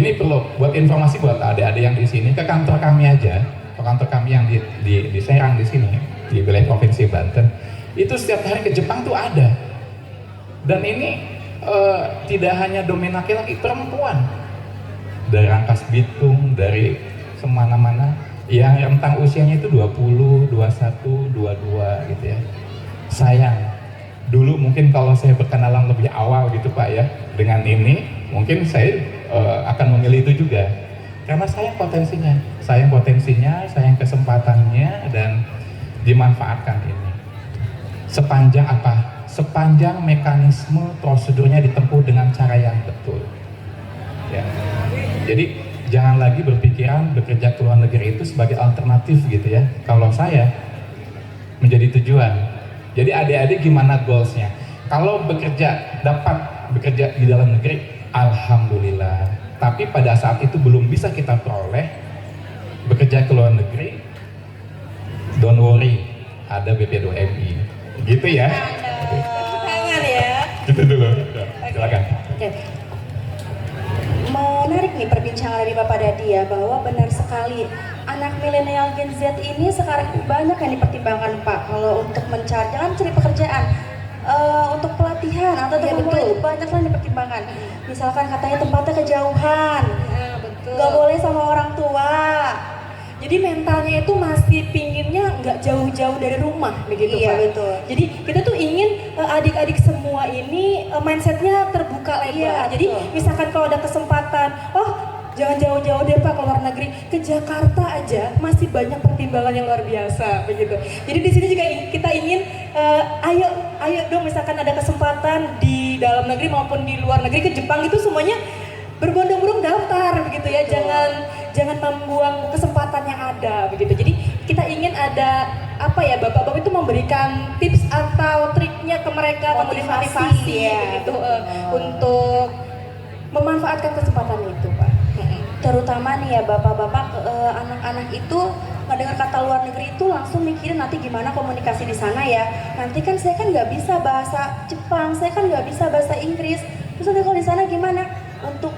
Ini perlu buat informasi buat adik-adik yang di sini, ke kantor kami aja, ke kantor kami yang di Serang di sini, di wilayah Provinsi Banten, itu setiap hari ke Jepang tuh ada. Dan ini tidak hanya domain laki-laki, perempuan dari Rangkas Bitung, dari semana-mana, yang rentang usianya itu 20, 21, 22 gitu ya. Sayang, dulu mungkin kalau saya berkenalan lebih awal gitu Pak ya, dengan ini mungkin saya akan memilih itu juga, karena sayang potensinya, sayang kesempatannya, dan dimanfaatkan ini. Sepanjang apa? Sepanjang mekanisme prosedurnya ditempuh dengan cara yang betul. Ya. Jadi jangan lagi berpikiran bekerja ke luar negeri itu sebagai alternatif gitu ya. Kalau saya menjadi tujuan. Jadi adik-adik gimana goalsnya? Kalau dapat bekerja di dalam negeri, alhamdulillah. Tapi pada saat itu belum bisa kita peroleh bekerja ke luar negeri, don't worry, ada BP2MI. Gitu ya. Tangan ya. Gitu dulu. Silakan. Oke. Menarik nih perbincangan dari Bapak Dadi ya, bahwa benar sekali anak milenial Gen Z ini sekarang banyak yang dipertimbangkan Pak kalau untuk jangan cari pekerjaan, pelatihan atau Iya, tempat betul. itu banyak lah dipertimbangkan. Misalkan katanya tempatnya kejauhan, Nah, betul. nggak boleh sama orang tua. Jadi mentalnya itu masih pinginnya nggak jauh-jauh dari rumah begitu Iya, Pak. betul. Jadi kita tuh ingin adik-adik semua ini mindsetnya terbuka lebar. Iya, Jadi betul. misalkan kalau ada kesempatan, oh jangan jauh-jauh deh Pak ke luar negeri, ke Jakarta aja masih banyak pertimbangan yang luar biasa begitu. Jadi di sini juga kita ingin ayo dong misalkan ada kesempatan di dalam negeri maupun di luar negeri ke Jepang itu semuanya berbondong-bondong daftar begitu ya. Jangan membuang kesempatan yang ada begitu. Jadi kita ingin ada apa ya, bapak-bapak itu memberikan tips atau triknya ke mereka, Motivasi, ya. begitu untuk memanfaatkan kesempatan itu Pak. Terutama nih ya bapak-bapak, anak-anak itu mendengar kata luar negeri itu langsung mikirin nanti gimana komunikasi di sana ya. Nanti kan saya kan nggak bisa bahasa Jepang, saya kan nggak bisa bahasa Inggris. Terus nanti kalau di sana gimana? Untuk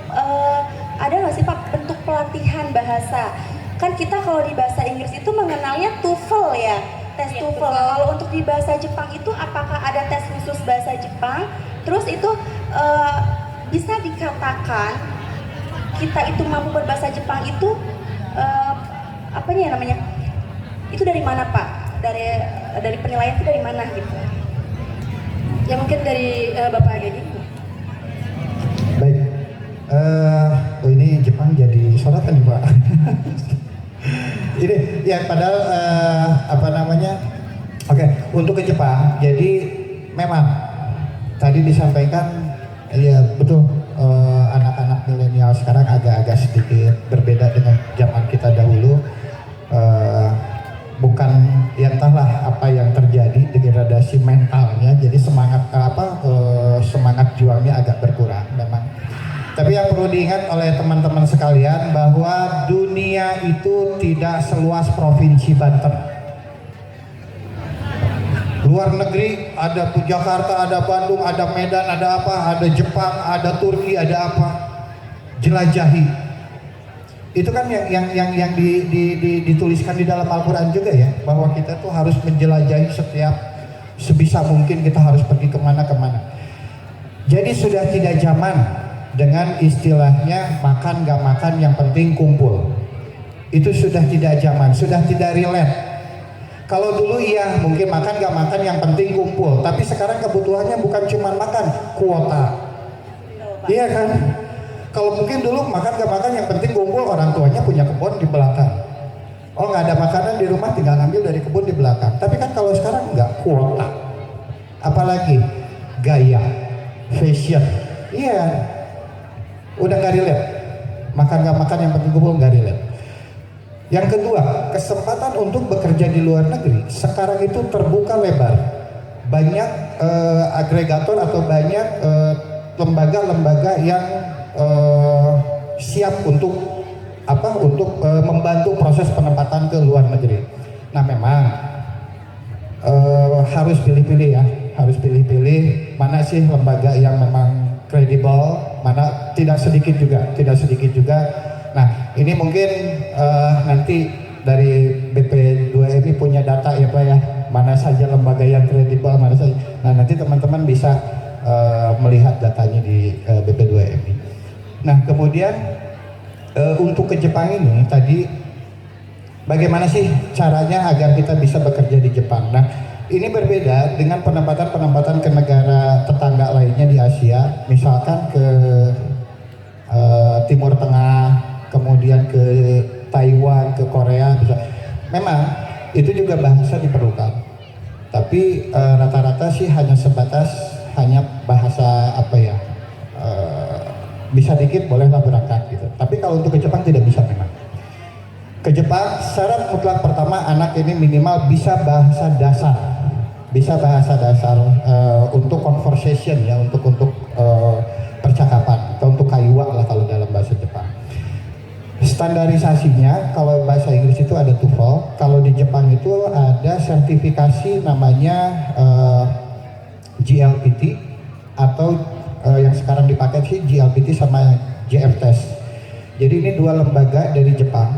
ada nggak sih Pak bentuk pelatihan bahasa? Kan kita kalau di bahasa Inggris itu mengenalnya TOEFL ya, tes Iya, TOEFL. betul. Kalau untuk di bahasa Jepang itu apakah ada tes khusus bahasa Jepang? Terus itu bisa dikatakan kita itu mampu berbahasa Jepang itu apa nih namanya? Itu dari mana Pak? Dari penilaian itu dari mana gitu? Ya mungkin dari Bapak Gedi. Baik, ini Jepang jadi sorotan nih Pak. Ini ya padahal apa namanya? Oke, untuk ke Jepang, jadi memang tadi disampaikan ya betul, anak-anak milenial sekarang agak-agak sedikit berbeda dengan zaman kita dahulu. Bukan ya entahlah apa yang terjadi, degradasi mentalnya, jadi semangat semangat juangnya agak berkurang memang. Tapi yang perlu diingat oleh teman-teman sekalian bahwa dunia itu tidak seluas provinsi Banten. Luar negeri ada Jakarta, ada Bandung, ada Medan, ada apa, ada Jepang, ada Turki, ada apa. Jelajahi. Itu kan yang dituliskan di dalam Al-Quran juga ya, bahwa kita tuh harus menjelajahi sebisa mungkin kita harus pergi kemana-kemana. Jadi sudah tidak zaman dengan istilahnya makan gak makan yang penting kumpul. Itu sudah tidak zaman, sudah tidak relate. Kalau dulu iya mungkin makan gak makan yang penting kumpul, tapi sekarang kebutuhannya bukan cuma makan, kuota. Iya kan? Kalau mungkin dulu makan gak makan yang penting kumpul, orang tuanya punya kebun di belakang. Oh nggak ada makanan di rumah, tinggal ngambil dari kebun di belakang. Tapi kan kalau sekarang nggak, kuota. Apalagi gaya, fashion, iya. Udah nggak relate. Makan gak makan yang penting kumpul, nggak relate. Yang kedua, kesempatan untuk bekerja di luar negeri sekarang itu terbuka lebar. Banyak agregator atau banyak lembaga-lembaga yang siap untuk membantu proses penempatan ke luar negeri. Nah memang harus pilih-pilih ya, harus pilih-pilih mana sih lembaga yang memang kredibel, mana tidak sedikit juga. Nah ini mungkin nanti dari BP2MI punya data ya Pak ya, mana saja lembaga yang kredibel, mana saja. Nah nanti teman-teman bisa melihat datanya di BP2MI. Nah kemudian untuk ke Jepang ini tadi bagaimana sih caranya agar kita bisa bekerja di Jepang? Nah ini berbeda dengan penempatan ke negara tetangga lainnya di Asia, misalkan ke Timur Tengah, kemudian ke Taiwan, ke Korea, bisa. Memang itu juga bahasa diperlukan, tapi rata-rata sih hanya sebatas bahasa apa ya, bisa dikit bolehlah berangkat gitu. Tapi kalau untuk ke Jepang tidak bisa memang. Ke Jepang syarat mutlak pertama anak ini minimal bisa bahasa dasar, untuk conversation ya, untuk percakapan atau untuk kaiwa lah kalau dalam bahasa Jepang. Standarisasinya kalau bahasa Inggris itu ada TOEFL, kalau di Jepang itu ada sertifikasi namanya GLPT atau yang sekarang dipakai sih GLPT sama JF-Test. Jadi ini dua lembaga dari Jepang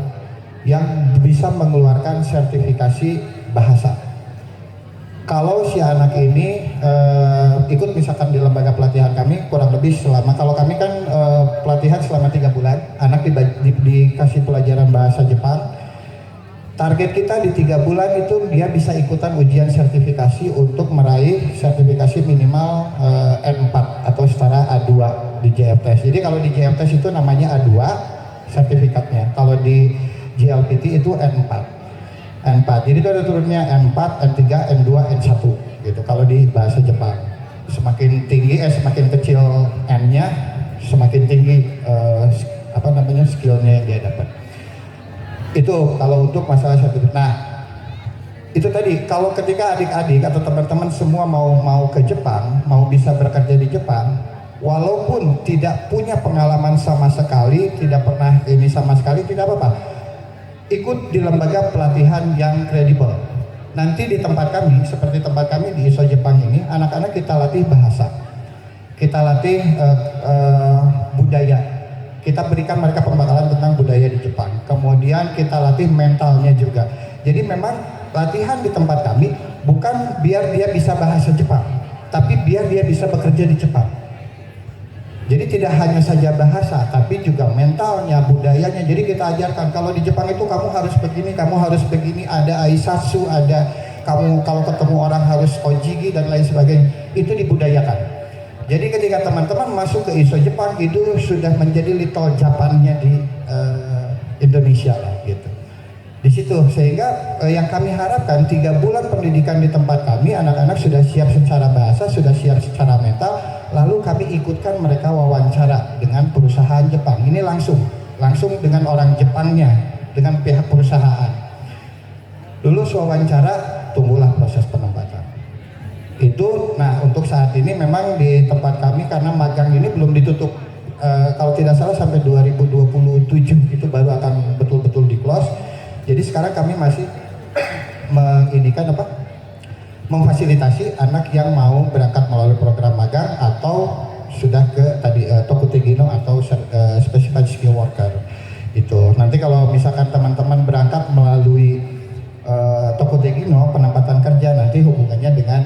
yang bisa mengeluarkan sertifikasi bahasa. kalau si anak ini ikut misalkan di lembaga pelatihan kami kurang lebih selama, kalau kami kan pelatihan selama 3 bulan, anak dikasih pelajaran bahasa Jepang. Target kita di 3 bulan itu dia bisa ikutan ujian sertifikasi untuk meraih sertifikasi minimal N4 atau setara A2 di JFTS. Jadi kalau di JFTS itu namanya A2 sertifikatnya, kalau di JLPT itu N4. Jadi itu ada turunnya N4, N3, N2, N1 gitu. Kalau di bahasa Jepang, semakin tinggi semakin kecil N-nya, semakin tinggi skillnya yang dia dapat. Itu kalau untuk masalah sertifikat. Nah, itu tadi kalau ketika adik-adik atau teman-teman semua mau ke Jepang, mau bisa bekerja di Jepang, walaupun tidak punya pengalaman sama sekali, tidak pernah ini sama sekali, tidak apa-apa. Ikut di lembaga pelatihan yang kredibel. Nanti di tempat kami, seperti tempat kami di ISO Jepang ini, anak-anak kita latih bahasa, kita latih budaya, kita berikan mereka pembekalan tentang budaya di Jepang. Kemudian kita latih mentalnya juga. Jadi memang latihan di tempat kami bukan biar dia bisa bahasa Jepang, tapi biar dia bisa bekerja di Jepang. Jadi tidak hanya saja bahasa, tapi juga mentalnya, budayanya. Jadi kita ajarkan kalau di Jepang itu kamu harus begini, kamu harus begini, ada aisatsu, ada kamu kalau ketemu orang harus ojigi dan lain sebagainya. Itu dibudayakan. Jadi ketika teman-teman masuk ke ISO Jepang itu sudah menjadi little Japannya di Indonesia lah gitu. Di situ sehingga yang kami harapkan 3 bulan pendidikan di tempat kami, anak-anak sudah siap secara bahasa, sudah siap secara mental. Lalu kami ikutkan mereka wawancara dengan perusahaan Jepang. Ini langsung dengan orang Jepangnya, dengan pihak perusahaan. Lulus wawancara, tunggulah proses penempatan. Itu, nah untuk saat ini memang di tempat kami karena magang ini belum ditutup. Kalau tidak salah sampai 2027 itu baru akan betul-betul di close. Jadi sekarang kami masih memfasilitasi anak yang mau berangkat melalui program magang atau sudah ke tadi Tokutegino atau Specified Skill Worker. Itu nanti kalau misalkan teman-teman berangkat melalui Tokutegino penempatan kerja, nanti hubungannya dengan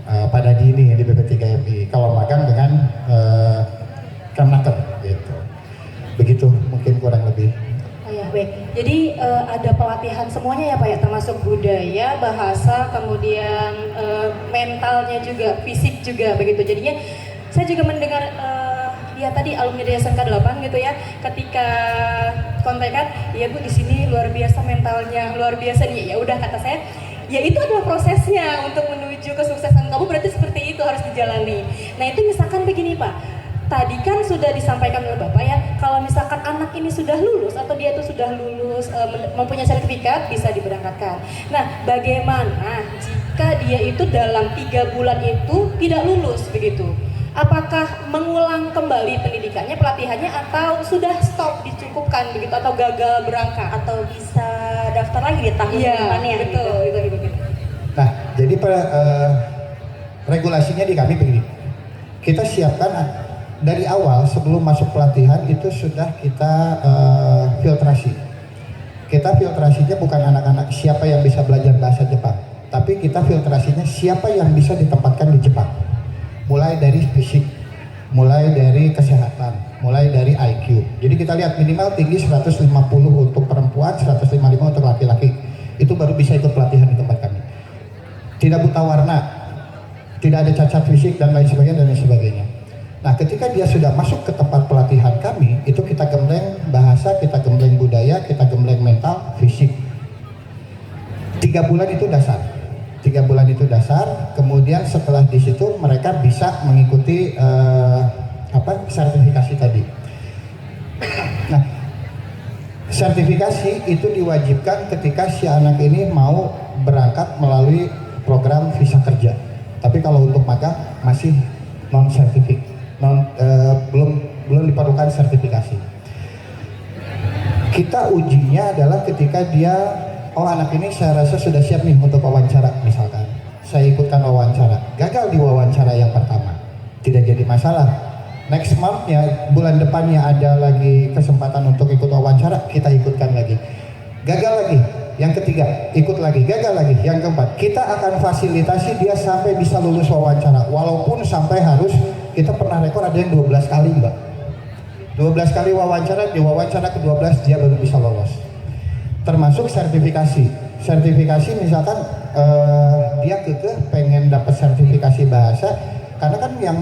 Pak Dadi ini di BP3MI. Kalau magang dengan Kemnaker gitu. Begitu mungkin kurang lebih. Ya, baik. Jadi ada pelatihan semuanya ya Pak ya, termasuk budaya, bahasa, kemudian mentalnya juga, fisik juga begitu. Jadinya saya juga mendengar ya tadi alumni dari SMK 8 gitu ya, ketika kontekan, ya Bu di sini luar biasa mentalnya, luar biasa nih. Ya udah kata saya, ya itu adalah prosesnya untuk menuju kesuksesan kamu, berarti seperti itu harus dijalani. Nah itu misalkan begini Pak. Tadi kan sudah disampaikan oleh Bapak ya, kalau misalkan anak ini sudah lulus atau dia itu sudah lulus mempunyai sertifikat bisa diberangkatkan. Nah, bagaimana jika dia itu dalam 3 bulan itu tidak lulus begitu? Apakah mengulang kembali pendidikannya, pelatihannya, atau sudah stop dicukupkan begitu, atau gagal berangkat, Atau bisa daftar lagi di tahun depannya betul, gitu. gitu. Nah, jadi regulasinya di kami begini. Kita siapkan dari awal sebelum masuk pelatihan itu sudah kita filtrasi. Kita filtrasinya bukan anak-anak siapa yang bisa belajar bahasa Jepang, tapi kita filtrasinya siapa yang bisa ditempatkan di Jepang. Mulai dari fisik, mulai dari kesehatan, mulai dari IQ. Jadi kita lihat minimal tinggi 150 untuk perempuan, 155 untuk laki-laki. Itu baru bisa ikut pelatihan di tempat kami. Tidak buta warna, tidak ada cacat fisik dan lain sebagainya. Nah, ketika dia sudah masuk ke tempat pelatihan kami, itu kita gembleng bahasa, kita gembleng budaya, kita gembleng mental, fisik. 3 bulan itu dasar. 3 bulan itu dasar. Kemudian setelah di situ mereka bisa mengikuti sertifikasi tadi. Nah, sertifikasi itu diwajibkan ketika si anak ini mau berangkat melalui program visa kerja. Tapi kalau untuk magang masih non sertifik. Belum diperlukan sertifikasi. Kita ujinya adalah ketika dia, anak ini saya rasa sudah siap nih untuk wawancara misalkan. Saya ikutkan wawancara, gagal di wawancara yang pertama, tidak jadi masalah. Next month-nya, bulan depannya ada lagi kesempatan untuk ikut wawancara, kita ikutkan lagi. Gagal lagi, Yang ketiga, ikut lagi, gagal lagi. Yang keempat, kita akan fasilitasi dia sampai bisa lulus wawancara. Walaupun sampai harus, kita pernah rekor ada yang 12 kali Mbak. 12 kali wawancara, di wawancara ke-12 dia baru bisa lolos. Termasuk sertifikasi. Sertifikasi misalkan dia kekeh pengen dapat sertifikasi bahasa, karena kan yang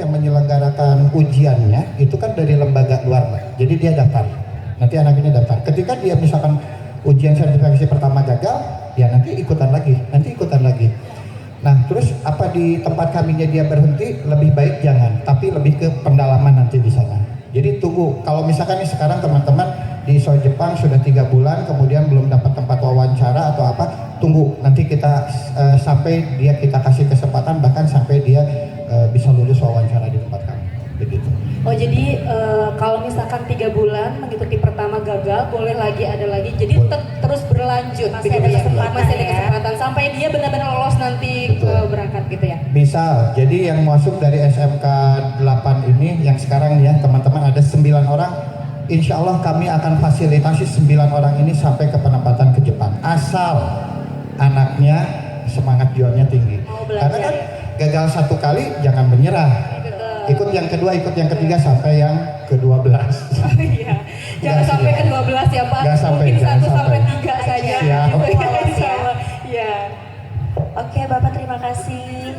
menyelenggarakan ujiannya itu kan dari lembaga luar Mbak. Jadi dia daftar. Nanti anak ini daftar. Ketika dia misalkan ujian sertifikasi pertama gagal, ya nanti ikutan lagi. Nah, terus apa di tempat kaminya dia berhenti? Lebih baik jangan, tapi lebih ke pendalaman nanti di sana. Jadi tunggu. Kalau misalkan nih sekarang teman-teman di ISO Jepang sudah 3 bulan, kemudian belum dapat tempat wawancara atau apa, tunggu. Nanti kita sampai dia kita kasih kesempatan, bahkan sampai dia bisa lulus wawancara di tempat kami. Begitu. Oh jadi kalau misalkan 3 bulan mengikuti pertama gagal, boleh lagi ada lagi, jadi terus berlanjut. Masih begitu ada ya? kesempatan Masih ada ya. kesempatan sampai dia benar-benar lolos nanti berangkat gitu ya. Misal, jadi yang masuk dari SMK 8 ini, yang sekarang ya teman-teman ada 9 orang, insya Allah kami akan fasilitasi 9 orang ini sampai ke penempatan ke Jepang. Asal anaknya semangat juangnya tinggi. Karena kan gagal 1 kali, jangan menyerah. Ikut yang kedua, ikut yang ketiga sampai yang ke-12. Oh iya, jangan sampai ke-12 ya Pak. Nggak sampai, Mungkin jangan 1 sampai sampai. 3 saja. Siap. Gitu ya. Lolos ya. Iya. Oke Bapak, terima kasih.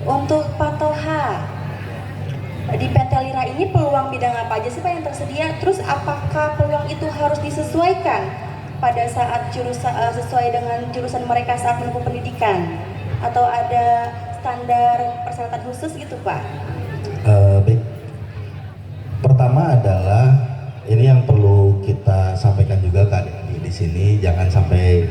Untuk Pak Toha, di PT Lira ini peluang bidang apa aja sih Pak yang tersedia? Terus apakah peluang itu harus disesuaikan pada saat sesuai dengan jurusan mereka saat menempuh pendidikan? Atau ada standar persyaratan khusus gitu Pak? Baik. Pertama adalah ini yang perlu kita sampaikan juga ke adik-adik di sini, jangan sampai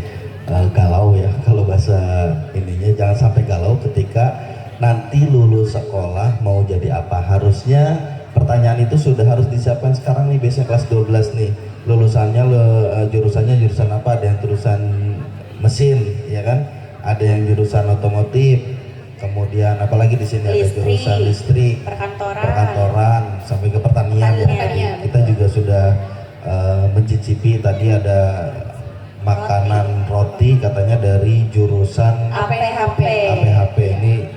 galau ya, kalau bahasa ininya jangan sampai galau ketika nanti lulus sekolah mau jadi apa. Harusnya pertanyaan itu sudah harus disiapkan sekarang nih, biasanya kelas 12 nih lulusannya jurusan apa, ada yang jurusan mesin ya kan, ada yang jurusan otomotif, kemudian apalagi di sini ada jurusan listrik, perkantoran sampai ke pertanian. Ya. Kita juga sudah mencicipi tadi ada makanan roti katanya dari jurusan APHP. Ini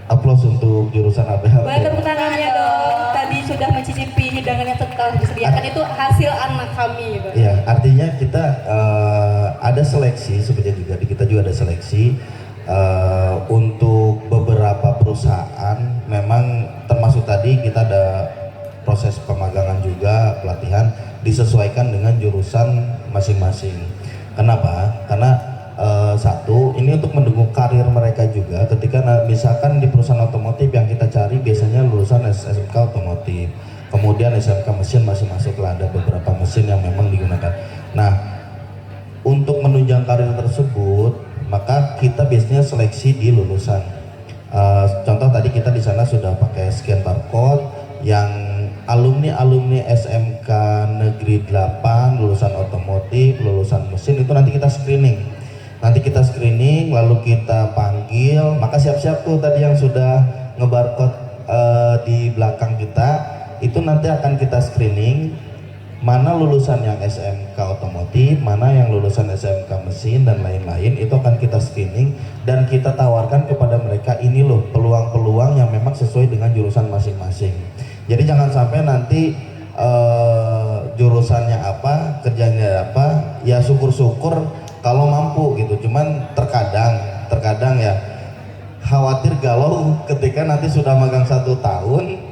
aplaus untuk jurusan APHP. Boleh tepuk tangannya dong. Tadi sudah mencicipi hidangan yang telah disediakan, itu hasil anak kami. Iya, artinya kita ada seleksi sebenarnya juga di kita juga ada seleksi. Untuk beberapa perusahaan memang termasuk tadi kita ada proses pemagangan juga, pelatihan disesuaikan dengan jurusan masing-masing. Kenapa? Karena satu, ini untuk mendukung karir mereka juga. Ketika misalkan di perusahaan otomotif yang kita cari biasanya lulusan SMK otomotif, kemudian SMK mesin masih masuk lah, ada beberapa mesin yang memang digunakan. Nah, untuk menunjang karir tersebut maka kita biasanya seleksi di lulusan. Contoh tadi kita di sana sudah pakai scan barcode yang alumni SMK Negeri 8, lulusan otomotif, lulusan mesin itu nanti kita screening. Lalu kita panggil, maka siap-siap tuh tadi yang sudah ngebarcode di belakang kita, itu nanti akan kita screening. Mana lulusan yang SMK otomotif, mana yang lulusan SMK mesin dan lain-lain, itu akan kita screening dan kita tawarkan kepada mereka, ini loh peluang-peluang yang memang sesuai dengan jurusan masing-masing. Jadi jangan sampai nanti jurusannya apa, kerjanya apa, ya syukur-syukur kalau mampu gitu. Cuman terkadang ya khawatir galau ketika nanti sudah magang 1 tahun,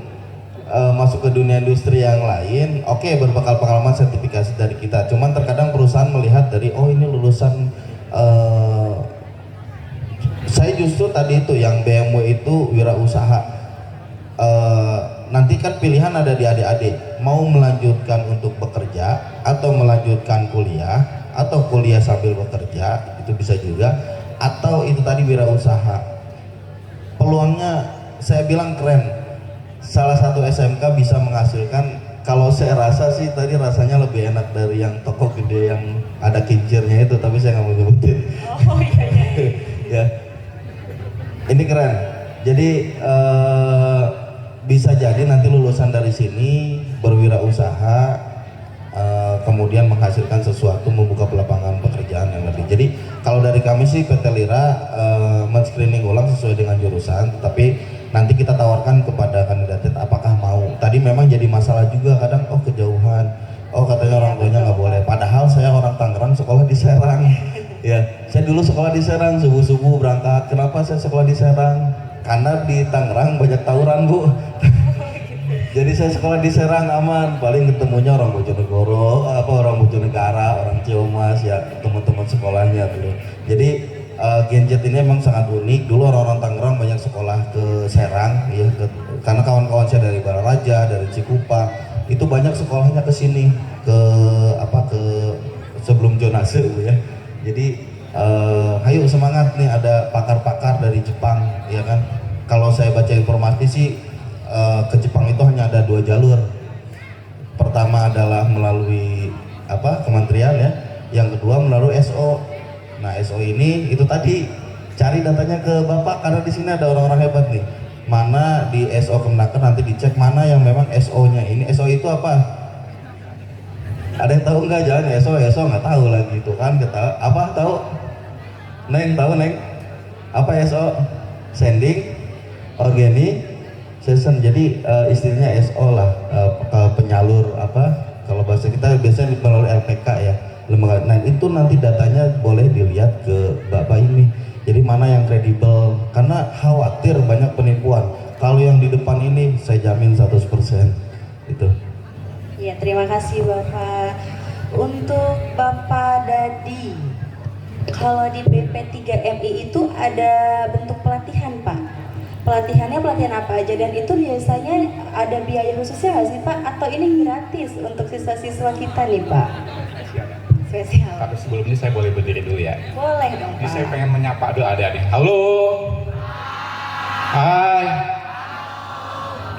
masuk ke dunia industri yang lain, oke, berbekal pengalaman sertifikasi dari kita. Cuman terkadang perusahaan melihat dari ini lulusan saya justru tadi itu yang BMW itu wirausaha. Nanti kan pilihan ada di adik-adik, mau melanjutkan untuk bekerja atau melanjutkan kuliah atau kuliah sambil bekerja, itu bisa juga, atau itu tadi wirausaha. Peluangnya saya bilang keren. Salah satu SMK bisa menghasilkan, kalau saya rasa sih tadi rasanya lebih enak dari yang toko gede yang ada kincirnya itu, tapi saya nggak mau nyebutin. Oh iya. Ya, ini keren. Jadi bisa jadi nanti lulusan dari sini berwirausaha, kemudian menghasilkan sesuatu, membuka lapangan pekerjaan yang lebih. Jadi kalau dari kami sih PT Lira men-screening ulang sesuai dengan jurusan, tapi nanti kita tawarkan kepada kandidat apakah mau. Tadi memang jadi masalah juga kadang, oh kejauhan, oh katanya orang tuanya nggak boleh. Padahal saya orang Tangerang, sekolah di Serang. Ya, saya dulu sekolah di Serang, subuh-subuh berangkat. Kenapa saya sekolah di Serang? Karena di Tangerang banyak tawuran, Bu. Jadi saya sekolah di Serang aman, paling ketemunya orang Bojonegoro, orang Bojonegara, orang Ciamas, ya teman-teman sekolahnya dulu. Jadi Genjet ini emang sangat unik. Dulu orang-orang Tangerang banyak sekolah ke Serang, ya, karena kawan-kawan saya dari Balaraja, dari Cikupa, itu banyak sekolahnya ke sini, ke sebelum zonase, ya. Jadi ayo semangat nih, ada pakar-pakar dari Jepang, ya kan. Kalau saya baca informasi sih ke Jepang itu hanya ada 2 jalur. Pertama adalah melalui kementerian, ya. Yang kedua melalui SO. Nah, SO ini itu tadi cari datanya ke Bapak, karena di sini ada orang-orang hebat nih. Mana di SO Kemenaker nanti dicek mana yang memang SO-nya. Ini SO itu apa? Ada yang tahu nggak? Jangan SO nggak tahu lagi itu kan. Apa tahu? Neng tahu Neng? Apa SO? Sending, organization. Jadi istilahnya SO lah, penyalur kalau bahasa kita biasanya melalui LPK, ya, lembaga. Nah itu nanti datanya boleh dilihat ke Bapak ini. Jadi mana yang kredibel, karena khawatir banyak penipuan. Kalau yang di depan ini saya jamin 100% itu. Ya, terima kasih Bapak. Untuk Bapak Dadi, kalau di BP3MI itu ada bentuk pelatihan, Pak. Pelatihannya pelatihan apa aja, dan itu biasanya ada biaya khususnya nggak sih, Pak? Atau ini gratis untuk siswa-siswa kita nih, Pak? Spesial. Tapi sebelumnya saya boleh berdiri dulu ya. Boleh dong, Ini Pak. saya pengen menyapa dulu adik-adik. Halo. Hai.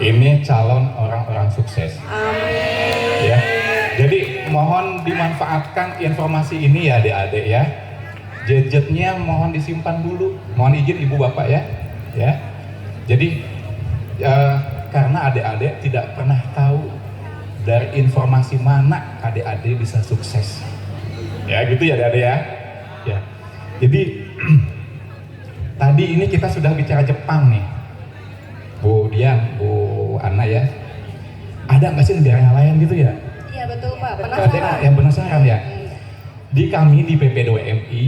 Ini calon orang-orang sukses. Amin. Ya. Jadi mohon dimanfaatkan informasi ini ya adik-adik ya. Gadgetnya mohon disimpan dulu. Mohon izin ibu bapak ya. Ya. Jadi karena adik-adik tidak pernah tahu dari informasi mana adik-adik bisa sukses. Ya gitu ya adik-adik ya. Ya. Jadi tadi ini kita sudah bicara Jepang nih. Bu Dian, Bu Ana ya. Ada nggak sih negara yang lain gitu ya? Iya betul Pak, Ada penasaran. yang penasaran ya? Di kami di PP2MI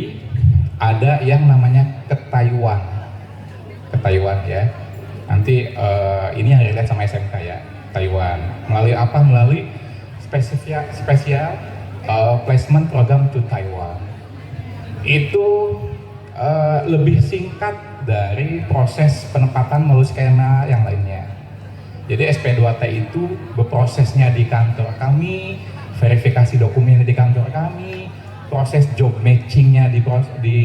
ada yang namanya ke Taiwan. Ke Taiwan ya. Nanti ini yang relate sama SMK ya. Taiwan. Melalui apa? Melalui spesial placement program to Taiwan. Itu lebih singkat dari proses penempatan melalui skema yang lainnya. Jadi SP2T itu berprosesnya di kantor kami, verifikasi dokumen di kantor kami, proses job matchingnya di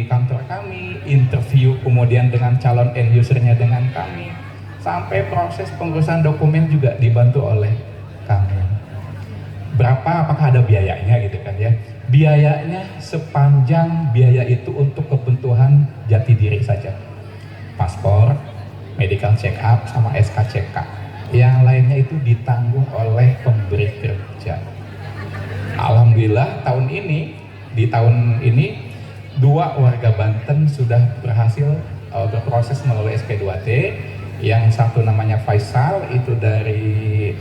kantor kami, interview kemudian dengan calon end usernya dengan kami, sampai proses pengurusan dokumen juga dibantu oleh kami. Berapa? Apakah ada biayanya gitu kan ya? Biayanya sepanjang biaya itu untuk kebutuhan jati diri saja. Paspor, medical check up, sama SKCK. Yang lainnya itu ditanggung oleh pemberi kerja. Alhamdulillah di tahun ini 2 warga Banten sudah berhasil berproses melalui SP2T. Yang satu namanya Faisal itu dari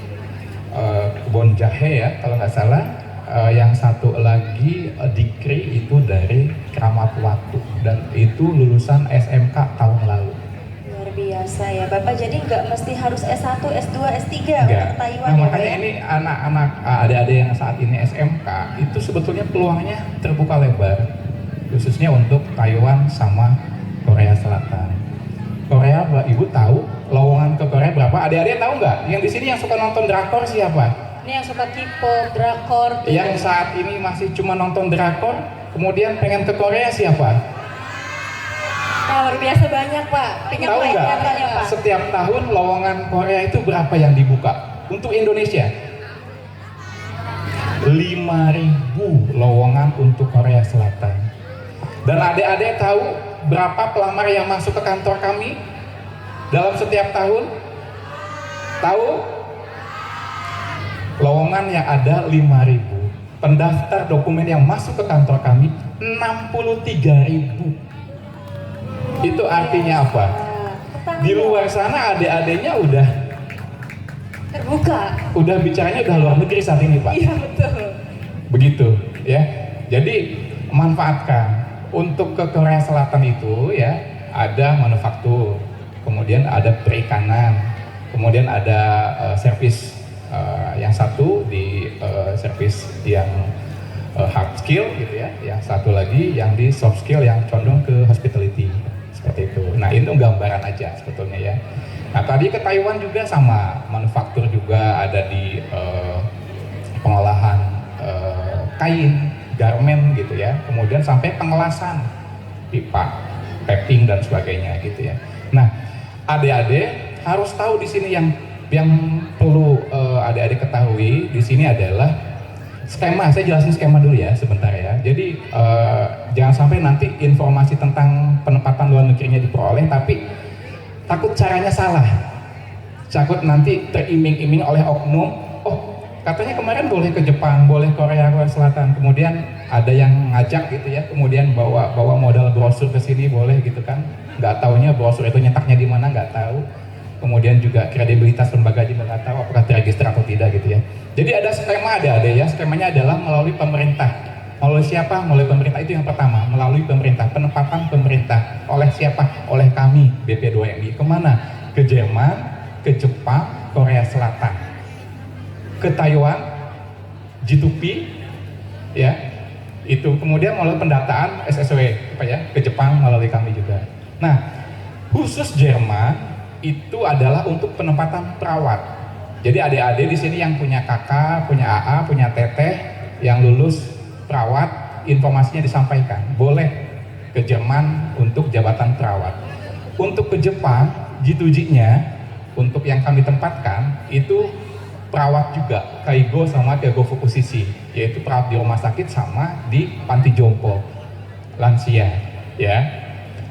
Kebon Jahe ya kalau nggak salah. Yang satu lagi Dikri itu dari Kramat Watu, dan itu lulusan SMK tahun lalu. Luar biasa ya Bapak, jadi nggak mesti harus S1, S2, S3 Enggak. untuk Taiwan Nah, ya Pak makanya ya? ini anak-anak adik-adik yang saat ini SMK itu sebetulnya peluangnya terbuka lebar, khususnya untuk Taiwan sama Korea Selatan. Korea, Ibu tahu lowongan ke Korea berapa? Adik-adik tahu nggak? Yang di sini yang suka nonton drakor siapa? Ini yang suka K-pop, drakor tuh. Yang saat ini masih cuma nonton drakor, kemudian pengen ke Korea siapa? Nah, luar biasa banyak Pak. Pengen Tahu nggak? nyatanya Pak. Setiap tahun lowongan Korea itu berapa yang dibuka? Untuk Indonesia 5.000 lowongan untuk Korea Selatan. Dan adik-adik tahu berapa pelamar yang masuk ke kantor kami dalam setiap tahun? Tahu? Lowongan yang ada 5.000. pendaftar dokumen yang masuk ke kantor kami 63.000. Itu artinya apa? Di luar sana adik-adiknya udah Terbuka. bicaranya udah luar negeri saat ini, Pak. Iya betul. Begitu ya. Jadi manfaatkan. Untuk ke Korea Selatan itu ya ada manufaktur, kemudian ada perikanan, kemudian ada servis, yang satu di servis yang hard skill gitu ya, yang satu lagi yang di soft skill yang condong ke hospitality seperti itu. Nah itu gambaran aja sebetulnya ya. Nah tadi ke Taiwan juga sama, manufaktur juga ada di pengolahan kain, garment gitu ya, kemudian sampai pengelasan pipa, piping dan sebagainya gitu ya. Nah, adik-adik harus tahu di sini yang perlu adik-adik ketahui di sini adalah skema. Saya jelasin skema dulu ya sebentar ya. Jadi jangan sampai nanti informasi tentang penempatan luar negerinya diperoleh tapi takut caranya salah. Takut nanti teriming-iming oleh oknum, oh katanya kemarin boleh ke Jepang, boleh Korea Selatan, kemudian ada yang ngajak gitu ya, kemudian bawa modal brosur ke sini boleh gitu kan, nggak taunya brosur itu nyetaknya di mana nggak tahu, kemudian juga kredibilitas lembaga juga nggak tahu apakah terregister atau tidak gitu ya. Jadi ada skema ada ya, skemanya adalah melalui pemerintah. Melalui siapa? Melalui pemerintah, itu yang pertama, melalui pemerintah, penempatan pemerintah. Oleh siapa? Oleh kami BP2MI. Kemana? Ke Jerman, ke Jepang, Korea Selatan, ke Taiwan, G2P, ya, itu kemudian melalui pendataan SSW, apa ya, ke Jepang melalui kami juga. Nah, khusus Jerman itu adalah untuk penempatan perawat. Jadi adik-adik di sini yang punya kakak, punya AA, punya teteh, yang lulus perawat, informasinya disampaikan, boleh ke Jerman untuk jabatan perawat. Untuk ke Jepang, G2G-nya, untuk yang kami tempatkan, itu perawat juga, Kaigo sama Kaigo Fukushiki, yaitu perawat di rumah sakit sama di panti jompo lansia ya.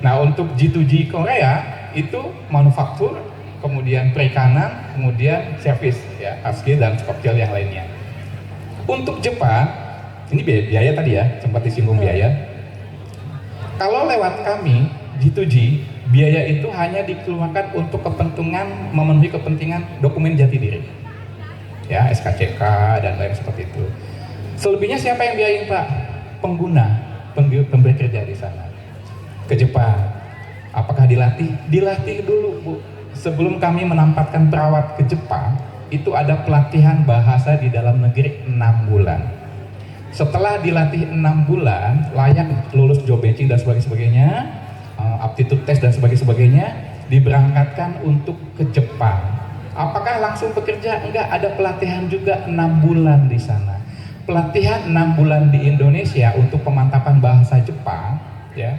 Nah untuk G2G Korea itu manufaktur, kemudian perikanan, kemudian servis ya, hard skill dan soft skill yang lainnya. Untuk Jepang ini biaya tadi ya, sempat disinggung biaya. Kalau lewat kami G2G, biaya itu hanya dikeluarkan untuk kepentingan memenuhi kepentingan dokumen jati diri ya, SKCK dan lain seperti itu. Selebihnya siapa yang biayain Pak? Pengguna, pemberi kerja di sana. Ke Jepang, apakah dilatih? Dilatih dulu Bu. Sebelum kami menempatkan perawat ke Jepang, itu ada pelatihan bahasa di dalam negeri 6 bulan. Setelah dilatih 6 bulan, layak lulus job matching dan sebagainya, aptitude test dan sebagainya, diberangkatkan untuk ke Jepang. Apakah langsung bekerja? Enggak, ada pelatihan juga 6 bulan di sana. Pelatihan 6 bulan di Indonesia untuk pemantapan bahasa Jepang, ya.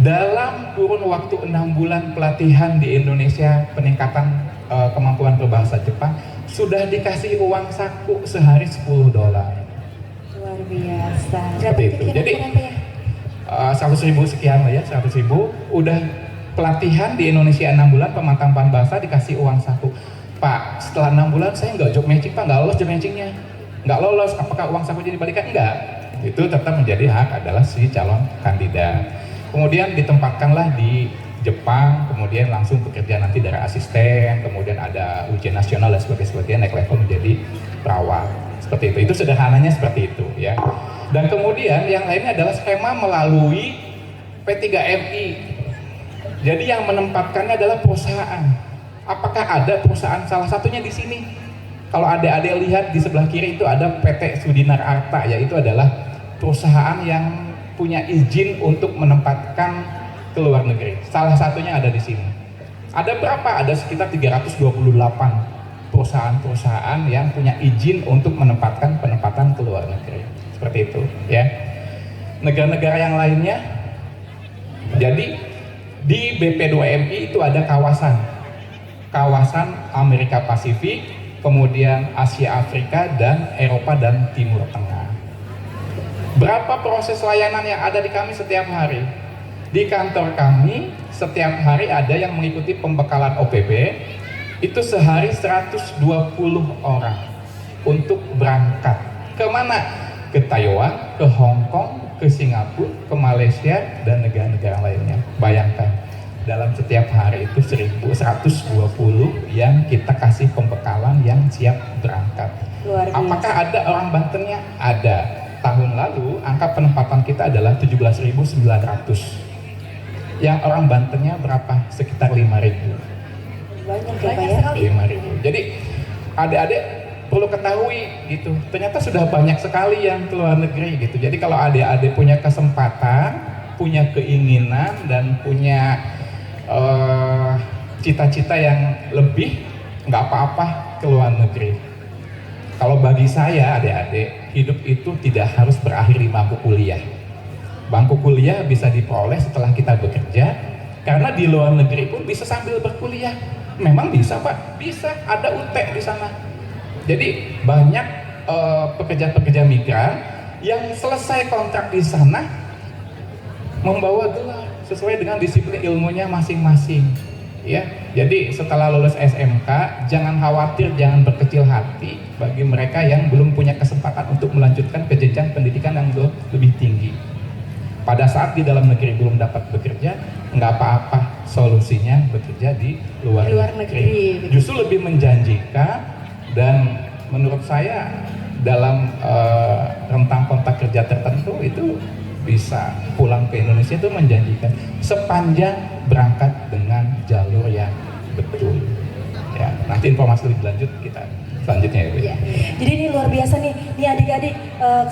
Dalam kurun waktu 6 bulan pelatihan di Indonesia, peningkatan kemampuan berbahasa Jepang, sudah dikasih uang saku sehari $10. Luar biasa. Seperti itu. Jadi 100.000 sekian lah ya, 100.000 udah pelatihan di Indonesia 6 bulan, pemantapan bahasa dikasih uang saku. Pak, setelah 6 bulan saya nggak job matching Pak, nggak lolos job matchingnya. Nggak lolos, apakah uang saku jadi balikan? Enggak. Itu tetap menjadi hak adalah si calon kandidat. Kemudian ditempatkanlah di Jepang, kemudian langsung bekerja nanti dari asisten, kemudian ada ujian nasional dan sebagainya, naik level menjadi perawat. Seperti itu. Itu sederhananya seperti itu ya. Dan kemudian yang lainnya adalah skema melalui P3MI. Jadi yang menempatkannya adalah perusahaan. Apakah ada perusahaan salah satunya di sini? Kalau adik-adik lihat di sebelah kiri itu ada PT Sudinar Arta, yaitu adalah perusahaan yang punya izin untuk menempatkan ke luar negeri. Salah satunya ada di sini. Ada berapa? Ada sekitar 328 perusahaan-perusahaan yang punya izin untuk menempatkan penempatan ke luar negeri. Seperti itu, ya. Negara-negara yang lainnya, jadi di BP2MI itu ada kawasan Amerika Pasifik, kemudian Asia Afrika, dan Eropa dan Timur Tengah. Berapa proses layanan yang ada di kami setiap hari? Di kantor kami setiap hari ada yang mengikuti pembekalan OPB, itu sehari 120 orang untuk berangkat Kemana? Ke Taiwan, ke Hong Kong, ke Singapura, ke Malaysia, dan negara-negara lainnya. Bayangkan, dalam setiap hari itu 1.120 yang kita kasih pembekalan yang siap berangkat. Luar biasa. Apakah ada orang Bantennya? Ada. Tahun lalu angka penempatan kita adalah 17.900. Yang orang Bantennya berapa? Sekitar 5.000. Banyak ya Pak Banyak ya. sekali. 5.000. Jadi adik-adik perlu ketahui gitu. Ternyata sudah banyak sekali yang ke luar negeri gitu. Jadi kalau adik-adik punya kesempatan, punya keinginan dan punya cita-cita yang lebih, nggak apa-apa ke luar negeri. Kalau bagi saya adik-adik, hidup itu tidak harus berakhir di bangku kuliah. Bangku kuliah bisa diperoleh setelah kita bekerja, karena di luar negeri pun bisa sambil berkuliah. Memang bisa Pak, bisa, ada UT di sana. Jadi banyak pekerja-pekerja migran yang selesai kontrak di sana membawa gelar sesuai dengan disiplin ilmunya masing-masing. Ya, jadi setelah lulus SMK, jangan khawatir, jangan berkecil hati bagi mereka yang belum punya kesempatan untuk melanjutkan ke jenjang pendidikan yang lebih tinggi. Pada saat di dalam negeri belum dapat bekerja, nggak apa-apa, solusinya bekerja di luar negeri. Justru lebih menjanjikan, dan menurut saya dalam rentang kontak kerja tertentu itu bisa pulang ke Indonesia itu menjanjikan, sepanjang berangkat dengan jalur yang betul. Ya, nanti informasi lebih lanjut kita selanjutnya ya Bu. Ya. Jadi ini luar biasa nih adik-adik,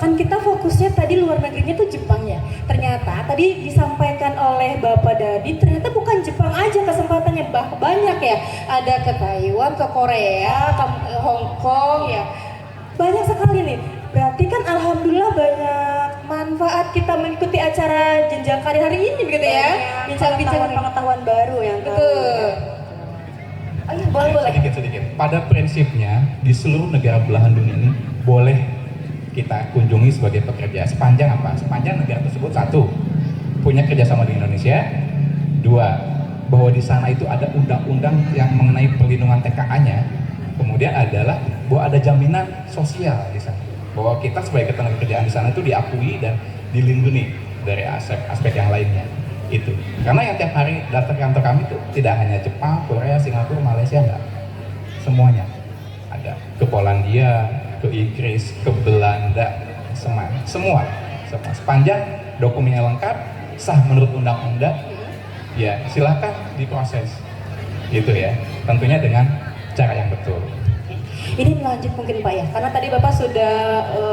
kan kita fokusnya tadi luar negerinya tuh Jepang ya. Ternyata tadi disampaikan oleh Bapak Dadi, ternyata bukan Jepang aja kesempatannya, banyak ya. Ada ke Taiwan, ke Korea, ke Hong Kong ya. Banyak sekali nih. Berarti kan alhamdulillah banyak manfaat kita mengikuti acara jenjang karir hari ini begitu ya. Bincang-bincang Pengetahuan baru yang betul. Oh iya, boleh. Sedikit. Pada prinsipnya di seluruh negara belahan dunia ini boleh kita kunjungi sebagai pekerja sepanjang apa? Sepanjang negara tersebut, satu, punya kerjasama di Indonesia. Dua, bahwa di sana itu ada undang-undang yang mengenai perlindungan TKA-nya. Kemudian adalah bahwa ada jaminan sosial di sana. Bahwa kita sebagai ketenaga kerjaan di sana itu diakui dan dilindungi dari aspek yang lainnya. Itu karena yang tiap hari datang ke kantor kami itu tidak hanya Jepang, Korea, Singapura, Malaysia, enggak, semuanya ada, ke Polandia, ke Inggris, ke Belanda, semua sepanjang dokumennya lengkap, sah menurut undang-undang, ya silakan diproses gitu ya, tentunya dengan cara yang betul. Ini lanjut mungkin Pak ya, karena tadi Bapak sudah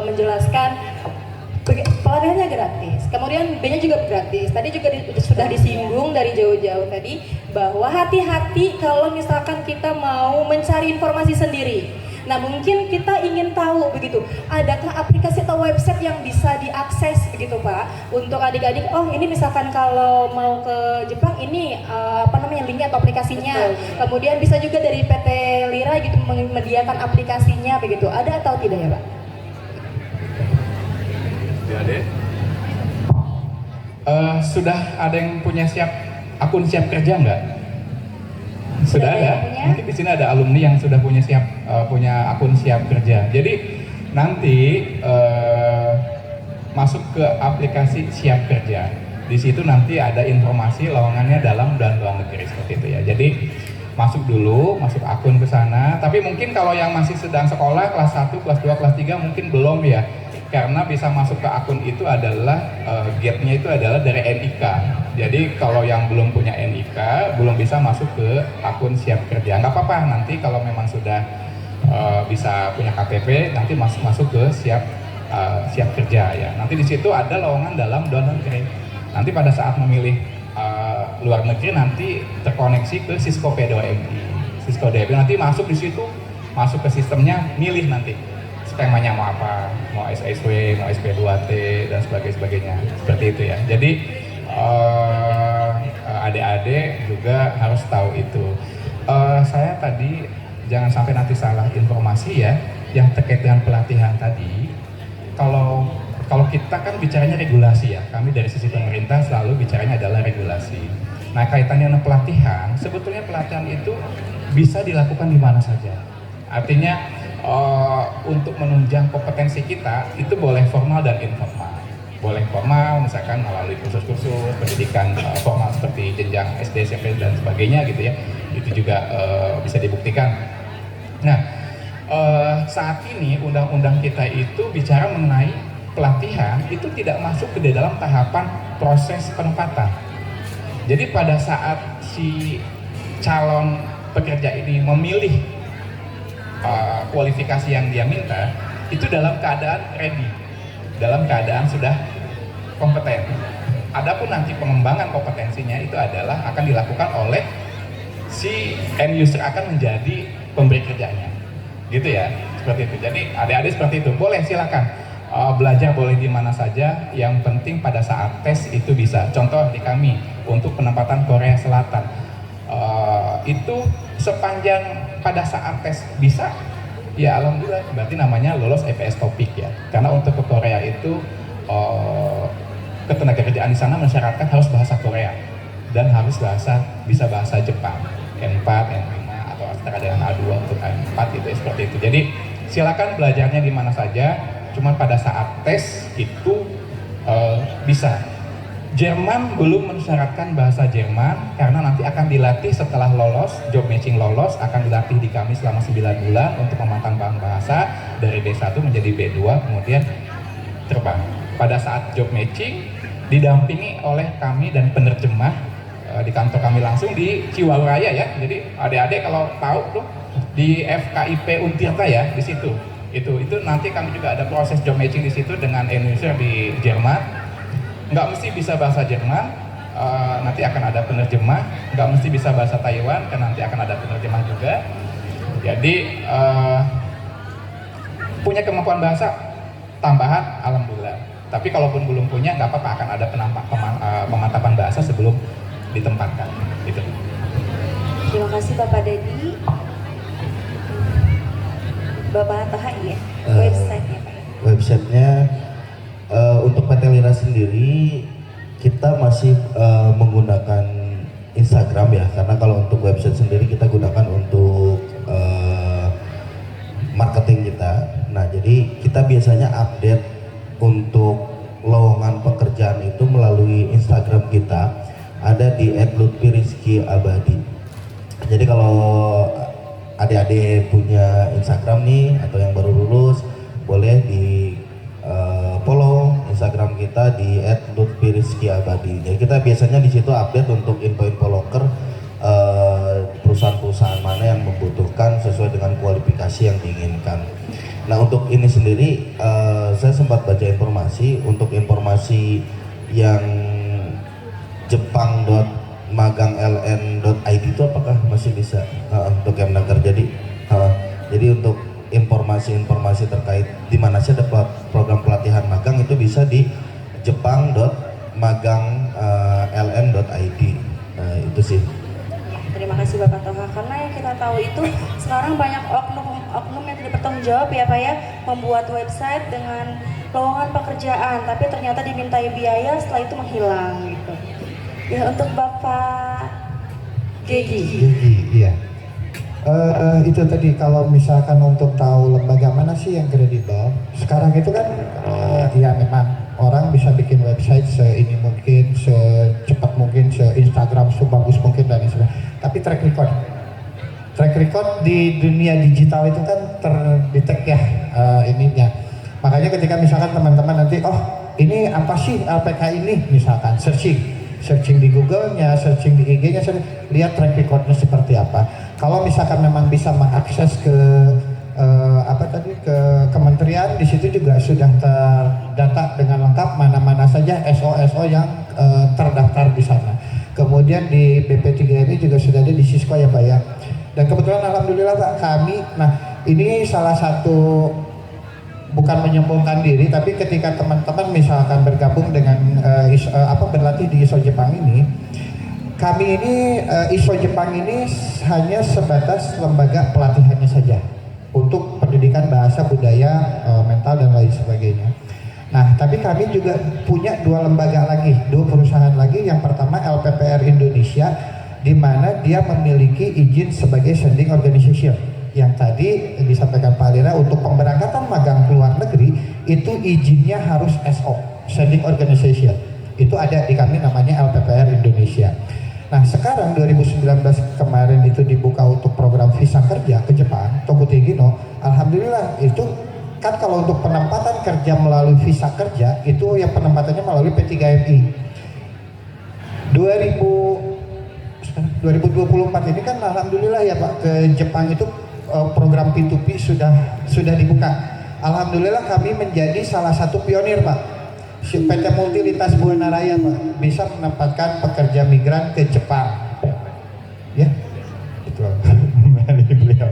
menjelaskan pelatihannya gratis, kemudian B-nya juga gratis. Tadi juga sudah disinggung dari jauh-jauh tadi bahwa hati-hati kalau misalkan kita mau mencari informasi sendiri. Nah mungkin kita ingin tahu begitu, adakah aplikasi atau website yang bisa diakses begitu Pak untuk adik-adik? Oh ini misalkan kalau mau ke Jepang ini linknya atau aplikasinya. Betul. Kemudian bisa juga dari PT Lira gitu menyediakan aplikasinya begitu. Ada atau tidak ya Pak? Sudah ada yang punya akun siap kerja nggak? Sudah ada. Mungkin di sini ada alumni yang sudah punya akun siap kerja. Jadi nanti masuk ke aplikasi siap kerja. Di situ nanti ada informasi lowongannya dalam dan luar negeri seperti itu ya. Jadi masuk akun ke sana. Tapi mungkin kalau yang masih sedang sekolah kelas 1, kelas 2, kelas 3 mungkin belum ya. Karena bisa masuk ke akun itu adalah gate-nya itu adalah dari NIK. Jadi kalau yang belum punya NIK belum bisa masuk ke akun siap kerja. Nggak apa-apa, nanti kalau memang sudah bisa punya KTP nanti masuk ke siap kerja ya. Nanti di situ ada lowongan dalam luar negeri. Nanti pada saat memilih luar negeri nanti terkoneksi ke Cisco P2MI. Cisco DP nanti masuk di situ, masuk ke sistemnya, milih nanti temanya mau apa, mau SSW, mau SP2T dan sebagainya, seperti itu ya. Jadi adik-adik juga harus tahu itu. Saya tadi jangan sampai nanti salah informasi ya, yang terkait dengan pelatihan tadi. Kalau kita kan bicaranya regulasi ya, kami dari sisi pemerintah selalu bicaranya adalah regulasi. Nah kaitannya dengan pelatihan, sebetulnya pelatihan itu bisa dilakukan di mana saja. Artinya untuk menunjang kompetensi kita itu boleh formal dan informal. Boleh formal misalkan melalui kursus-kursus pendidikan formal seperti jenjang SD, SMP dan sebagainya gitu ya. Itu juga bisa dibuktikan. Nah, saat ini undang-undang kita itu bicara mengenai pelatihan itu tidak masuk ke dalam tahapan proses penempatan. Jadi pada saat si calon pekerja ini memilih kualifikasi yang dia minta, itu dalam keadaan ready, dalam keadaan sudah kompeten. Adapun nanti pengembangan kompetensinya itu adalah akan dilakukan oleh si end user, akan menjadi pemberi kerjanya, gitu ya, seperti itu. Jadi adik-adik seperti itu, boleh silakan belajar boleh di mana saja, yang penting pada saat tes itu bisa. Contoh di kami untuk penempatan Korea Selatan, itu sepanjang pada saat tes bisa, ya alhamdulillah, berarti namanya lolos EPS topik ya. Karena untuk ke Korea itu ketenagakerjaan di sana mensyaratkan harus bahasa Korea dan harus bisa bahasa Jepang, N4, N5 atau setara dengan A2 untuk A4 gitu ya, seperti itu. Jadi silakan belajarnya di mana saja, cuman pada saat tes itu bisa. Jerman belum mensyaratkan bahasa Jerman karena nanti akan dilatih setelah lolos, job matching lolos, akan dilatih di kami selama 9 bulan untuk memantapkan bahasa dari B1 menjadi B2, kemudian terbang. Pada saat job matching didampingi oleh kami dan penerjemah di kantor kami langsung di Ciwauraya ya. Jadi adik-adik kalau tahu tuh di FKIP Untirta ya, di situ. Itu nanti kami juga ada proses job matching di situ dengan end user di Jerman. Nggak mesti bisa bahasa Jerman, nanti akan ada penerjemah. Nggak mesti bisa bahasa Taiwan, karena nanti akan ada penerjemah juga. Jadi punya kemampuan bahasa tambahan, alhamdulillah. Tapi kalaupun belum punya, nggak apa-apa, akan ada pemantapan bahasa sebelum ditempatkan. Gitu. Terima kasih Bapak Dedi. Bapak Toha ya, website-nya Pak. Websitenya untuk PT Lira sendiri kita masih menggunakan Instagram ya, karena kalau untuk website sendiri kita gunakan untuk marketing kita. Nah, jadi kita biasanya update untuk lowongan pekerjaan itu melalui Instagram kita, ada di @lutfirizkyabadi. Jadi kalau adik-adik punya Instagram nih atau yang baru lulus, boleh di follow Instagram kita di @lutfirizkyabadi. Jadi kita biasanya di situ update untuk info-info loker perusahaan-perusahaan mana yang membutuhkan sesuai dengan kualifikasi yang diinginkan. Nah, untuk ini sendiri saya sempat baca informasi, untuk informasi yang jepang.magangln.id itu apakah masih bisa untuk Kemnaker. Jadi untuk informasi-informasi terkait di mana sih ada program pelatihan magang itu bisa di jepang.magangln.id. Nah, itu sih. Terima kasih Bapak Toha, karena yang kita tahu itu sekarang banyak oknum yang tidak bertanggung jawab ya Pak ya, membuat website dengan lowongan pekerjaan tapi ternyata dimintai biaya, setelah itu menghilang gitu. Ya, untuk Bapak Gegi, iya. Itu tadi kalau misalkan untuk tahu lembaga mana sih yang kredibel, sekarang itu kan ya memang orang bisa bikin website seini mungkin, secepat mungkin, se-Instagram, sebagus mungkin dan sebagainya. Tapi track record di dunia digital itu kan terdetek ya ininya. Makanya ketika misalkan teman-teman nanti, oh ini apa sih LPK ini, misalkan searching di Google-nya, searching di IG-nya, lihat track record-nya seperti apa. Kalau misalkan memang bisa mengakses ke ke kementerian, di situ juga sudah terdata dengan lengkap mana-mana saja SO yang terdaftar di sana. Kemudian di BP3MI juga sudah ada di Cisco ya Pak ya. Dan kebetulan alhamdulillah Pak kami, nah ini salah satu, bukan menyombongkan diri, tapi ketika teman-teman misalkan bergabung dengan berlatih di ISO Jepang ini, kami ini ISO Jepang ini hanya sebatas lembaga pelatihannya saja untuk pendidikan bahasa, budaya, mental dan lain sebagainya. Nah, tapi kami juga punya dua lembaga lagi, dua perusahaan lagi. Yang pertama LPPR Indonesia, di mana dia memiliki izin sebagai sending organization. yang tadi disampaikan Pak Alira, untuk pemberangkatan magang ke luar negeri itu izinnya harus SO, Sending Organization. Itu ada di kami namanya LPPR Indonesia. Nah sekarang 2019 kemarin itu dibuka untuk program visa kerja ke Jepang, Tokutei no. Alhamdulillah itu kan kalau untuk penempatan kerja melalui visa kerja itu yang penempatannya melalui P3MI. 2024 ini kan alhamdulillah ya Pak, ke Jepang itu program P2P sudah dibuka. Alhamdulillah kami menjadi salah satu pionir Pak. PT Multi Lintas Buana Raya Pak bisa menempatkan pekerja migran ke Jepang. Ya, itu beliau.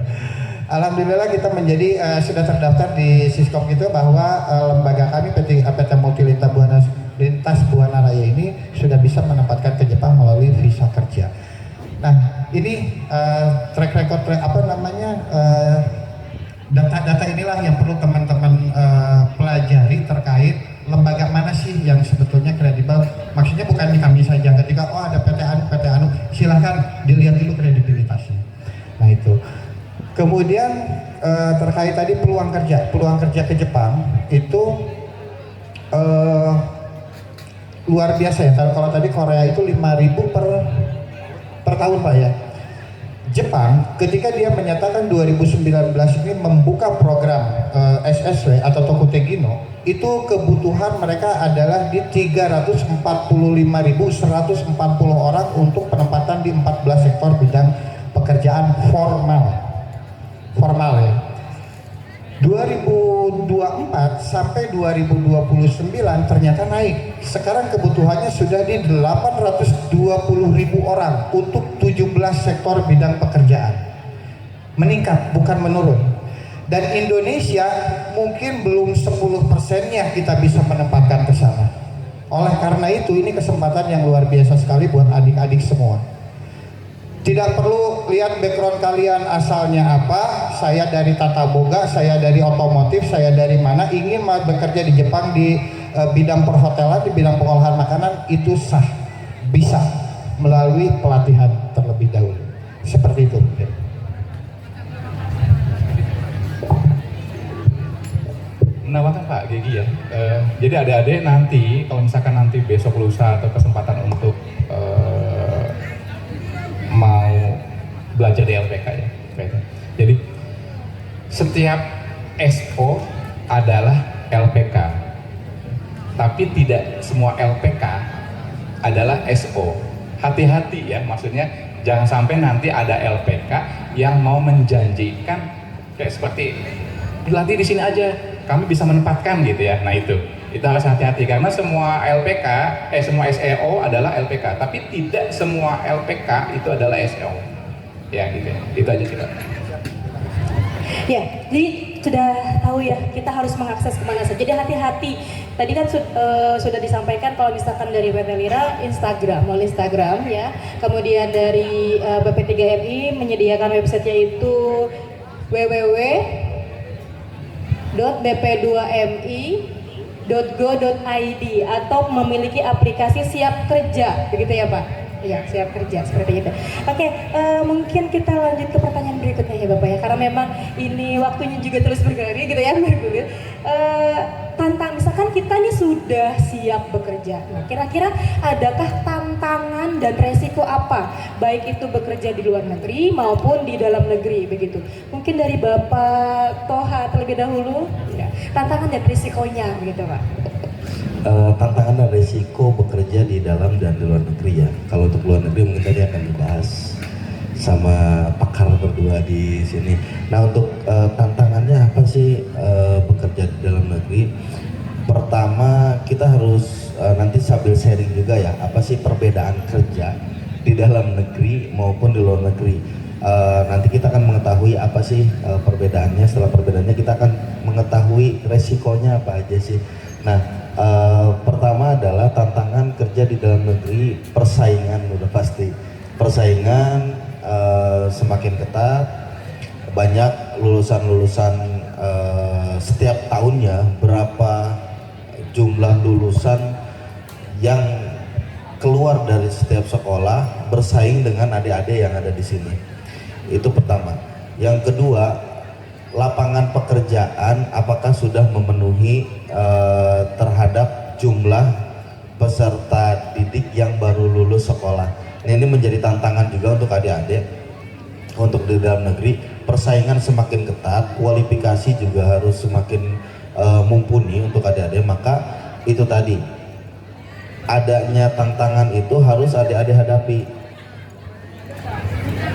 Alhamdulillah kita menjadi sudah terdaftar di Siskom itu bahwa lembaga kami PT Multi Lintas Buana Raya ini sudah bisa menempatkan ke Jepang melalui visa kerja. Nah ini track record data-data inilah yang perlu teman-teman pelajari terkait lembaga mana sih yang sebetulnya kredibel. Maksudnya bukan di kami saja, ketika ada PT Anu, silahkan dilihat dulu kredibilitasnya. Nah itu. Kemudian terkait tadi peluang kerja ke Jepang itu luar biasa ya. Kalau tadi Korea itu 5.000 per tahun Pak ya. Jepang ketika dia menyatakan 2019 ini membuka program SSW atau Tokutei no, itu kebutuhan mereka adalah di 345.140 orang untuk penempatan di 14 sektor bidang pekerjaan formal ya. 2024 sampai 2029 ternyata naik. Sekarang kebutuhannya sudah di 820.000 orang untuk 17 sektor bidang pekerjaan. Meningkat, bukan menurun. Dan Indonesia mungkin belum 10%-nya kita bisa menempatkan ke sana. Oleh karena itu ini kesempatan yang luar biasa sekali buat adik-adik semua. Tidak perlu lihat background kalian asalnya apa, saya dari tata boga, saya dari otomotif, saya dari mana, ingin bekerja di Jepang di bidang perhotelan, di bidang pengolahan makanan, itu sah, bisa melalui pelatihan terlebih dahulu. Seperti itu. Menawarkan Pak Gegi ya. Jadi adik-adik nanti, kalau misalkan nanti besok lusa atau kesempatan untuk mau belajar di LPK ya. Jadi setiap SO adalah LPK, tapi tidak semua LPK adalah SO. Hati-hati ya, maksudnya jangan sampai nanti ada LPK yang mau menjanjikan kayak seperti dilatih di sini aja, kami bisa menempatkan gitu ya. Nah itu harus hati-hati karena semua LPK, semua SEO adalah LPK, tapi tidak semua LPK itu adalah SEO. Ya gitu ya, itu aja sih Pak. Ya, jadi sudah tahu ya kita harus mengakses kemana saja. Jadi hati-hati. Tadi kan sudah disampaikan kalau misalkan dari PT Lira melalui Instagram ya. Kemudian dari BP3MI menyediakan websitenya itu www.bp2mi.go.id atau memiliki aplikasi siap kerja, begitu ya Pak? Iya, siap kerja seperti itu. Oke, mungkin kita lanjut ke pertanyaan berikutnya ya Bapak ya, karena memang ini waktunya juga terus bergerak gitu ya, bergulir. Misalkan kita nih sudah siap bekerja, nah kira-kira adakah tantangan dan resiko apa, baik itu bekerja di luar negeri maupun di dalam negeri begitu? Mungkin dari Bapak Toha terlebih dahulu, ya, tantangan dan risikonya begitu Pak. Tantangan dan risiko bekerja di dalam dan di luar negeri ya. Kalau untuk luar negeri mungkin tadi akan dibahas sama pakar berdua di sini. Nah untuk tantangannya apa sih bekerja di dalam negeri? Pertama kita harus nanti sambil sharing juga ya, apa sih perbedaan kerja di dalam negeri maupun di luar negeri. Nanti kita akan mengetahui apa sih perbedaannya. Setelah perbedaannya kita akan mengetahui resikonya apa aja sih. Nah pertama adalah tantangan kerja di dalam negeri, persaingan udah pasti. Persaingan semakin ketat, banyak lulusan-lulusan setiap tahunnya berapa jumlah lulusan yang keluar dari setiap sekolah bersaing dengan adik-adik yang ada di sini. Itu pertama. Yang kedua, lapangan pekerjaan apakah sudah memenuhi terhadap jumlah peserta didik yang baru lulus sekolah. Nah, ini menjadi tantangan juga untuk adik-adik untuk di dalam negeri. Persaingan semakin ketat, kualifikasi juga harus semakin mumpuni untuk adik-adik. Maka itu tadi, adanya tantangan itu harus adik-adik hadapi.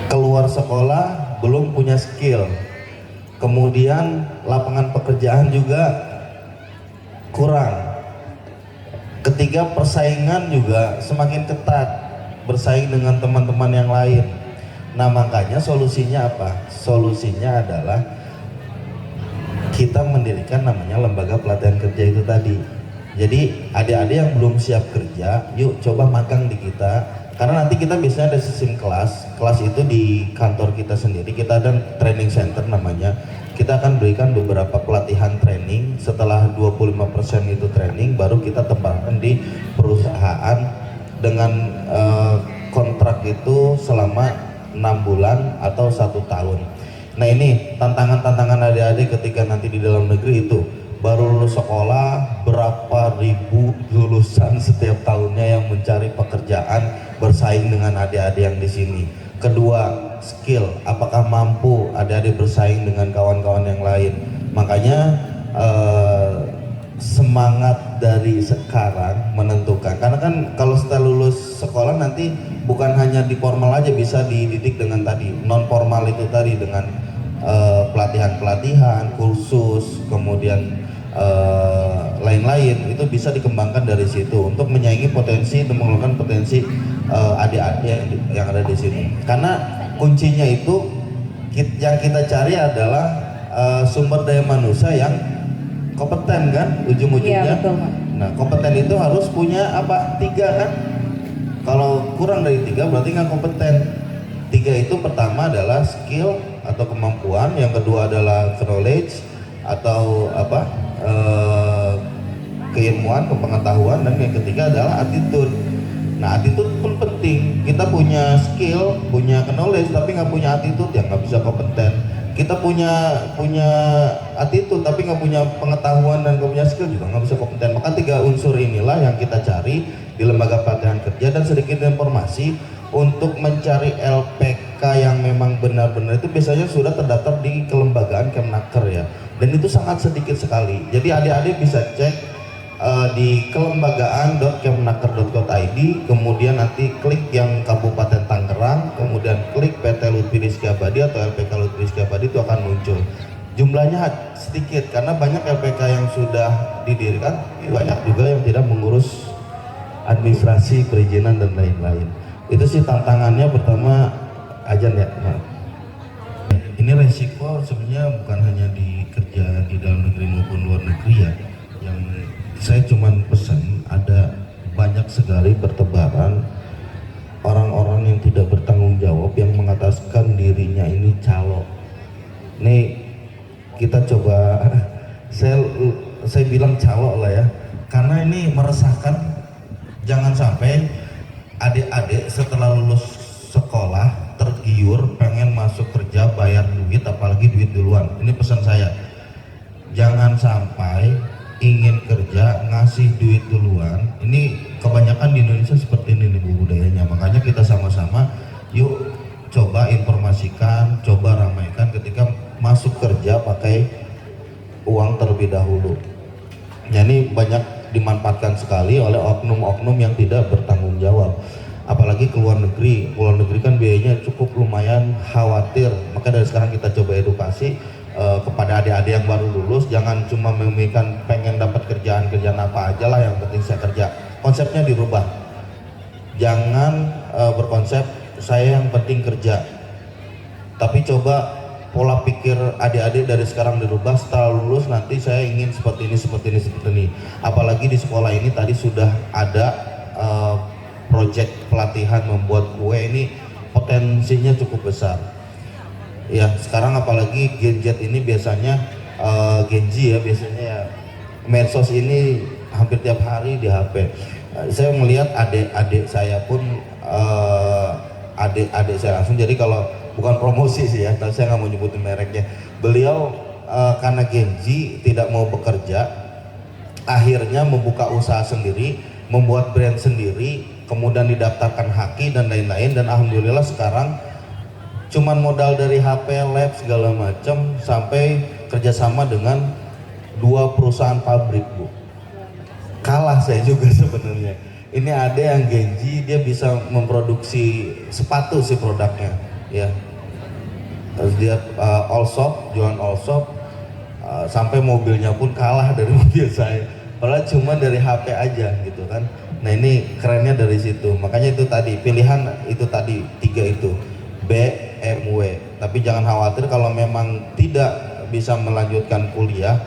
Keluar sekolah belum punya skill, kemudian lapangan pekerjaan juga kurang. Ketiga, persaingan juga semakin ketat, bersaing dengan teman-teman yang lain. Nah, makanya solusinya apa? Solusinya adalah kita mendirikan namanya lembaga pelatihan kerja itu tadi. Jadi adik-adik yang belum siap kerja, yuk coba magang di kita. Karena nanti kita biasanya ada sistem kelas itu di kantor kita sendiri. Kita ada training center namanya. Kita akan berikan beberapa pelatihan training. Setelah 25% itu training, baru kita tempatkan di perusahaan dengan kontrak itu selama 6 bulan atau 1 tahun. Nah, ini tantangan-tantangan adik-adik ketika nanti di dalam negeri itu. Baru lulus sekolah, berapa ribu lulusan setiap tahunnya yang mencari pekerjaan bersaing dengan adik-adik yang di sini. Kedua, skill, apakah mampu adik-adik bersaing dengan kawan-kawan yang lain. Makanya semangat dari sekarang menentukan, karena kan kalau setelah lulus sekolah nanti bukan hanya di formal aja, bisa dididik dengan tadi non formal itu tadi, dengan pelatihan-pelatihan, kursus, kemudian lain-lain, itu bisa dikembangkan dari situ untuk menyaingi potensi dan mengeluarkan potensi adik-adik yang ada di sini. Karena kuncinya itu yang kita cari adalah sumber daya manusia yang kompeten kan ujung-ujungnya. Iya, betul, Pak. Nah, kompeten itu harus punya apa? 3 kan? Kalau kurang dari 3 berarti nggak kompeten. 3 itu pertama adalah skill atau kemampuan, yang kedua adalah knowledge atau apa? Keilmuan, kepengetahuan, dan yang ketiga adalah attitude. Nah, attitude pun penting. Kita punya skill, punya knowledge, tapi nggak punya attitude, ya nggak bisa kompeten. Kita punya attitude tapi nggak punya pengetahuan dan nggak punya skill, juga nggak bisa kompeten. Maka 3 unsur inilah yang kita cari di lembaga pelatihan kerja. Dan sedikit informasi, untuk mencari LPK yang memang benar-benar itu biasanya sudah terdaftar di kelembagaan Kemnaker ya, dan itu sangat sedikit sekali. Jadi adik-adik bisa cek di kelembagaan.kemnaker.go.id, kemudian nanti klik yang Kabupaten Tangerang, kemudian klik PT Lutfi Rizky Abadi atau LPK Lutfi Rizky Abadi, itu akan muncul. Jumlahnya sedikit karena banyak LPK yang sudah didirikan, banyak juga yang tidak mengurus administrasi, perizinan dan lain-lain. Itu sih tantangannya. Pertama, ajan ya, maaf. Ini resiko sebenarnya bukan hanya di kerja di dalam negeri maupun luar negeri ya. Yang saya cuman pesan, ada banyak sekali bertebaran orang-orang yang tidak bertanggung jawab yang mengatakan dirinya ini calo. Nih kita coba, saya bilang calo lah ya, karena ini meresahkan. Jangan sampai adik-adik setelah lulus sekolah tergiur pengen masuk kerja, bayar duit, apalagi duit duluan. Ini pesan saya, jangan sampai ingin kerja ngasih duit duluan. Ini kebanyakan di Indonesia seperti ini nih bu budayanya. Makanya kita sama-sama yuk coba informasikan, coba ramaikan ketika masuk kerja pakai uang terlebih dahulu. Ya, ini banyak dimanfaatkan sekali oleh oknum-oknum yang tidak bertanggung jawab. Apalagi ke luar negeri kan biayanya cukup lumayan khawatir. Maka dari sekarang kita coba edukasi kepada adik-adik yang baru lulus, jangan cuma memikirkan pengen dapat kerjaan apa aja lah, yang penting saya kerja. Konsepnya dirubah. Jangan berkonsep saya yang penting kerja. Tapi coba pola pikir adik-adik dari sekarang dirubah. Setelah lulus nanti saya ingin seperti ini. Apalagi di sekolah ini tadi sudah ada proyek pelatihan membuat kue, ini potensinya cukup besar. Ya, sekarang apalagi gadget ini biasanya Gen Z ya, biasanya ya medsos ini hampir tiap hari di HP. Saya melihat adik-adik saya pun adik-adik saya langsung. Jadi kalau bukan promosi sih ya, tapi saya nggak mau nyebutin mereknya. Beliau karena gengsi tidak mau bekerja, akhirnya membuka usaha sendiri, membuat brand sendiri, kemudian didaftarkan haki dan lain-lain, dan alhamdulillah sekarang cuman modal dari HP, lab segala macam sampai kerjasama dengan 2 perusahaan pabrik, Bu. Kalah saya juga sebenarnya. Ini ada yang Genji, dia bisa memproduksi sepatu sih produknya, ya. Terus dia all shop, jualan all shop, sampai mobilnya pun kalah dari mobil saya. Padahal cuma dari HP aja gitu kan. Nah ini kerennya dari situ. Makanya itu tadi pilihan itu tadi 3 itu BMW. Tapi jangan khawatir kalau memang tidak bisa melanjutkan kuliah,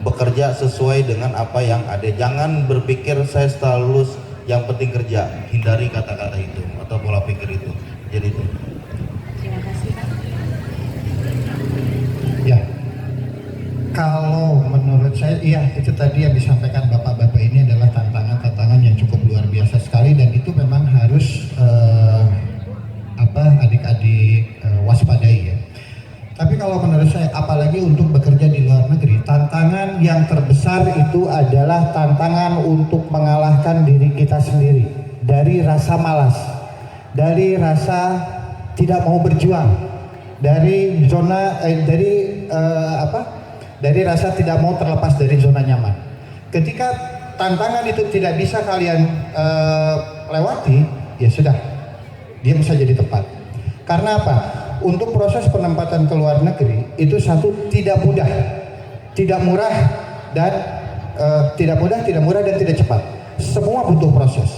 bekerja sesuai dengan apa yang ada. Jangan berpikir saya setelah lulus yang penting kerja. Hindari kata-kata itu atau pola pikir itu. Jadi itu. Terima kasih Pak. Ya, kalau menurut saya, iya itu tadi yang disampaikan bapak-bapak ini adalah tantangan-tantangan yang cukup luar biasa sekali, dan itu memang harus adik-adik waspadai ya. Tapi kalau menurut saya, apalagi untuk bekerja di luar negeri, tantangan yang terbesar itu adalah tantangan untuk mengalahkan diri kita sendiri dari rasa malas, dari rasa tidak mau berjuang, dari zona dari rasa tidak mau terlepas dari zona nyaman. Ketika tantangan itu tidak bisa kalian lewati, ya sudah, dia bisa jadi tepat. Karena apa? Untuk proses penempatan ke luar negeri itu satu, tidak mudah, tidak murah, dan tidak murah dan tidak cepat. Semua butuh proses.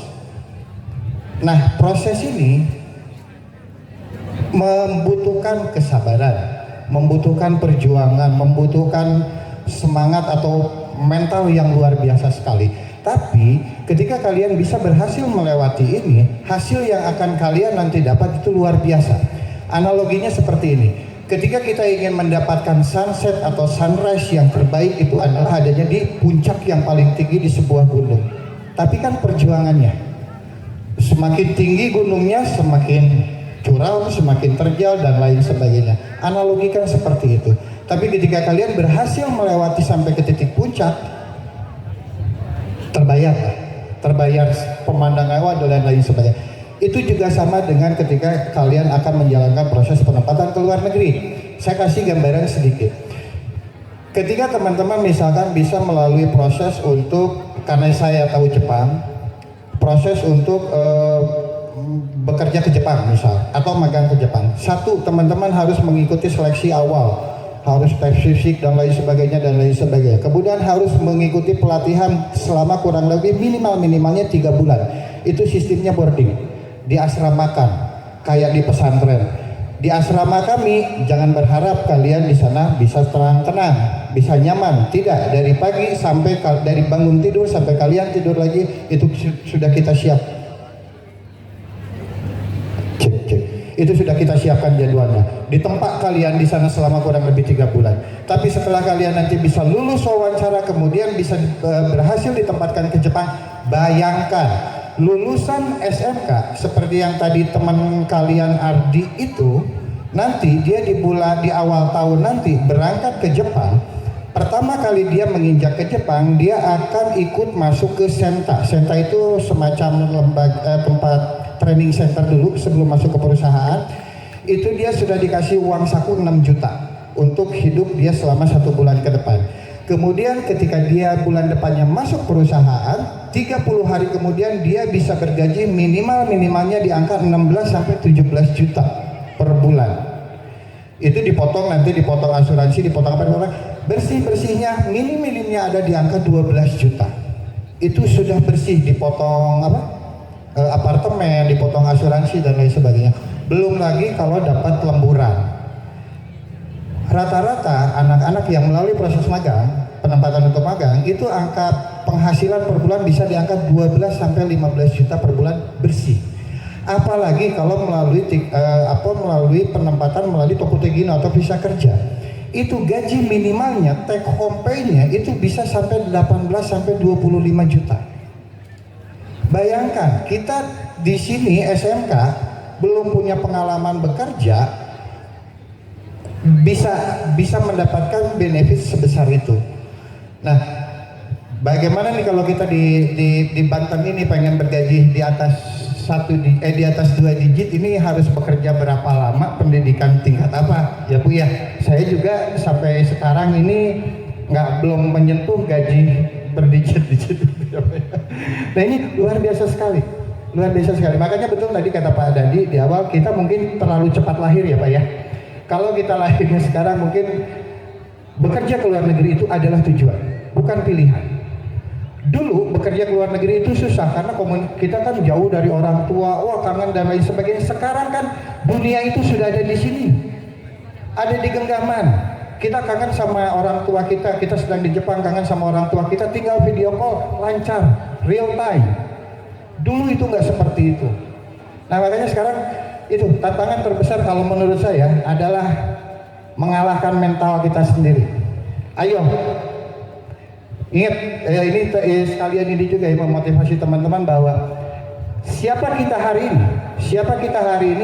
Nah, proses ini membutuhkan kesabaran, membutuhkan perjuangan, membutuhkan semangat atau mental yang luar biasa sekali. Tapi ketika kalian bisa berhasil melewati ini, hasil yang akan kalian nanti dapat itu luar biasa. Analoginya seperti ini, ketika kita ingin mendapatkan sunset atau sunrise yang terbaik itu adalah adanya di puncak yang paling tinggi di sebuah gunung. Tapi kan perjuangannya, semakin tinggi gunungnya semakin curam, semakin terjal dan lain sebagainya. Analogikan seperti itu. Tapi ketika kalian berhasil melewati sampai ke titik puncak, terbayar pemandangan dan lain sebagainya. Itu juga sama dengan ketika kalian akan menjalankan proses penempatan ke luar negeri. Saya kasih gambaran sedikit. Ketika teman-teman misalkan bisa melalui proses untuk, karena saya tahu Jepang, proses untuk bekerja ke Jepang misal, atau magang ke Jepang. Satu, teman-teman harus mengikuti seleksi awal, harus tes fisik dan lain sebagainya. Kemudian harus mengikuti pelatihan selama kurang lebih minimalnya 3 bulan. Itu sistemnya boarding, diasramakan kayak di pesantren. Di asrama kami, jangan berharap kalian di sana bisa tenang, bisa nyaman. Tidak, dari pagi sampai dari bangun tidur sampai kalian tidur lagi itu sudah kita siap. Cek. Itu sudah kita siapkan jadwalnya. Di tempat kalian di sana selama kurang lebih 3 bulan. Tapi setelah kalian nanti bisa lulus wawancara, kemudian bisa berhasil ditempatkan ke Jepang, bayangkan lulusan SMK seperti yang tadi teman kalian Ardi itu, nanti dia di awal tahun nanti berangkat ke Jepang. Pertama kali dia menginjak ke Jepang, dia akan ikut masuk ke Senta. Senta itu semacam tempat training center dulu sebelum masuk ke perusahaan. Itu dia sudah dikasih uang saku 6 juta untuk hidup dia selama 1 bulan ke depan. Kemudian ketika dia bulan depannya masuk perusahaan, 30 hari kemudian dia bisa bergaji minimalnya di angka 16 sampai 17 juta per bulan. Itu dipotong asuransi, dipotong apa? Bersih-bersihnya minimnya ada di angka 12 juta. Itu sudah bersih, dipotong apartemen, dipotong asuransi dan lain sebagainya. Belum lagi kalau dapat lemburan. Rata-rata anak-anak yang melalui proses magang, penempatan untuk magang, itu angka penghasilan per bulan bisa di angka 12 sampai 15 juta per bulan bersih. Apalagi kalau melalui penempatan melalui Tokutegino atau visa kerja. Itu gaji minimalnya, take home pay-nya itu bisa sampai 18 sampai 25 juta. Bayangkan, kita di sini SMK belum punya pengalaman bekerja, bisa mendapatkan benefit sebesar itu. Nah, bagaimana nih kalau kita di Banten ini pengen bergaji di atas di atas 2 digit, ini harus bekerja berapa lama, pendidikan tingkat apa ya Bu ya? Saya juga sampai sekarang ini belum menyentuh gaji berdigit-digit. Nah ini luar biasa sekali, makanya betul tadi kata Pak Dadi di awal, kita mungkin terlalu cepat lahir ya Pak ya. Kalau kita lahirnya sekarang, mungkin bekerja ke luar negeri itu adalah tujuan, bukan pilihan. Dulu bekerja ke luar negeri itu susah karena kita kan jauh dari orang tua, kangen dan lain sebagainya. Sekarang kan dunia itu sudah ada di sini, ada di genggaman. Kita kangen sama orang tua kita sedang di Jepang, kangen sama orang tua kita, tinggal video call, lancar, real time. Dulu itu nggak seperti itu. Nah makanya sekarang itu tantangan terbesar kalau menurut saya adalah mengalahkan mental kita sendiri. Ayo, ingat ini sekalian ini juga ya, memotivasi teman-teman bahwa siapa kita hari ini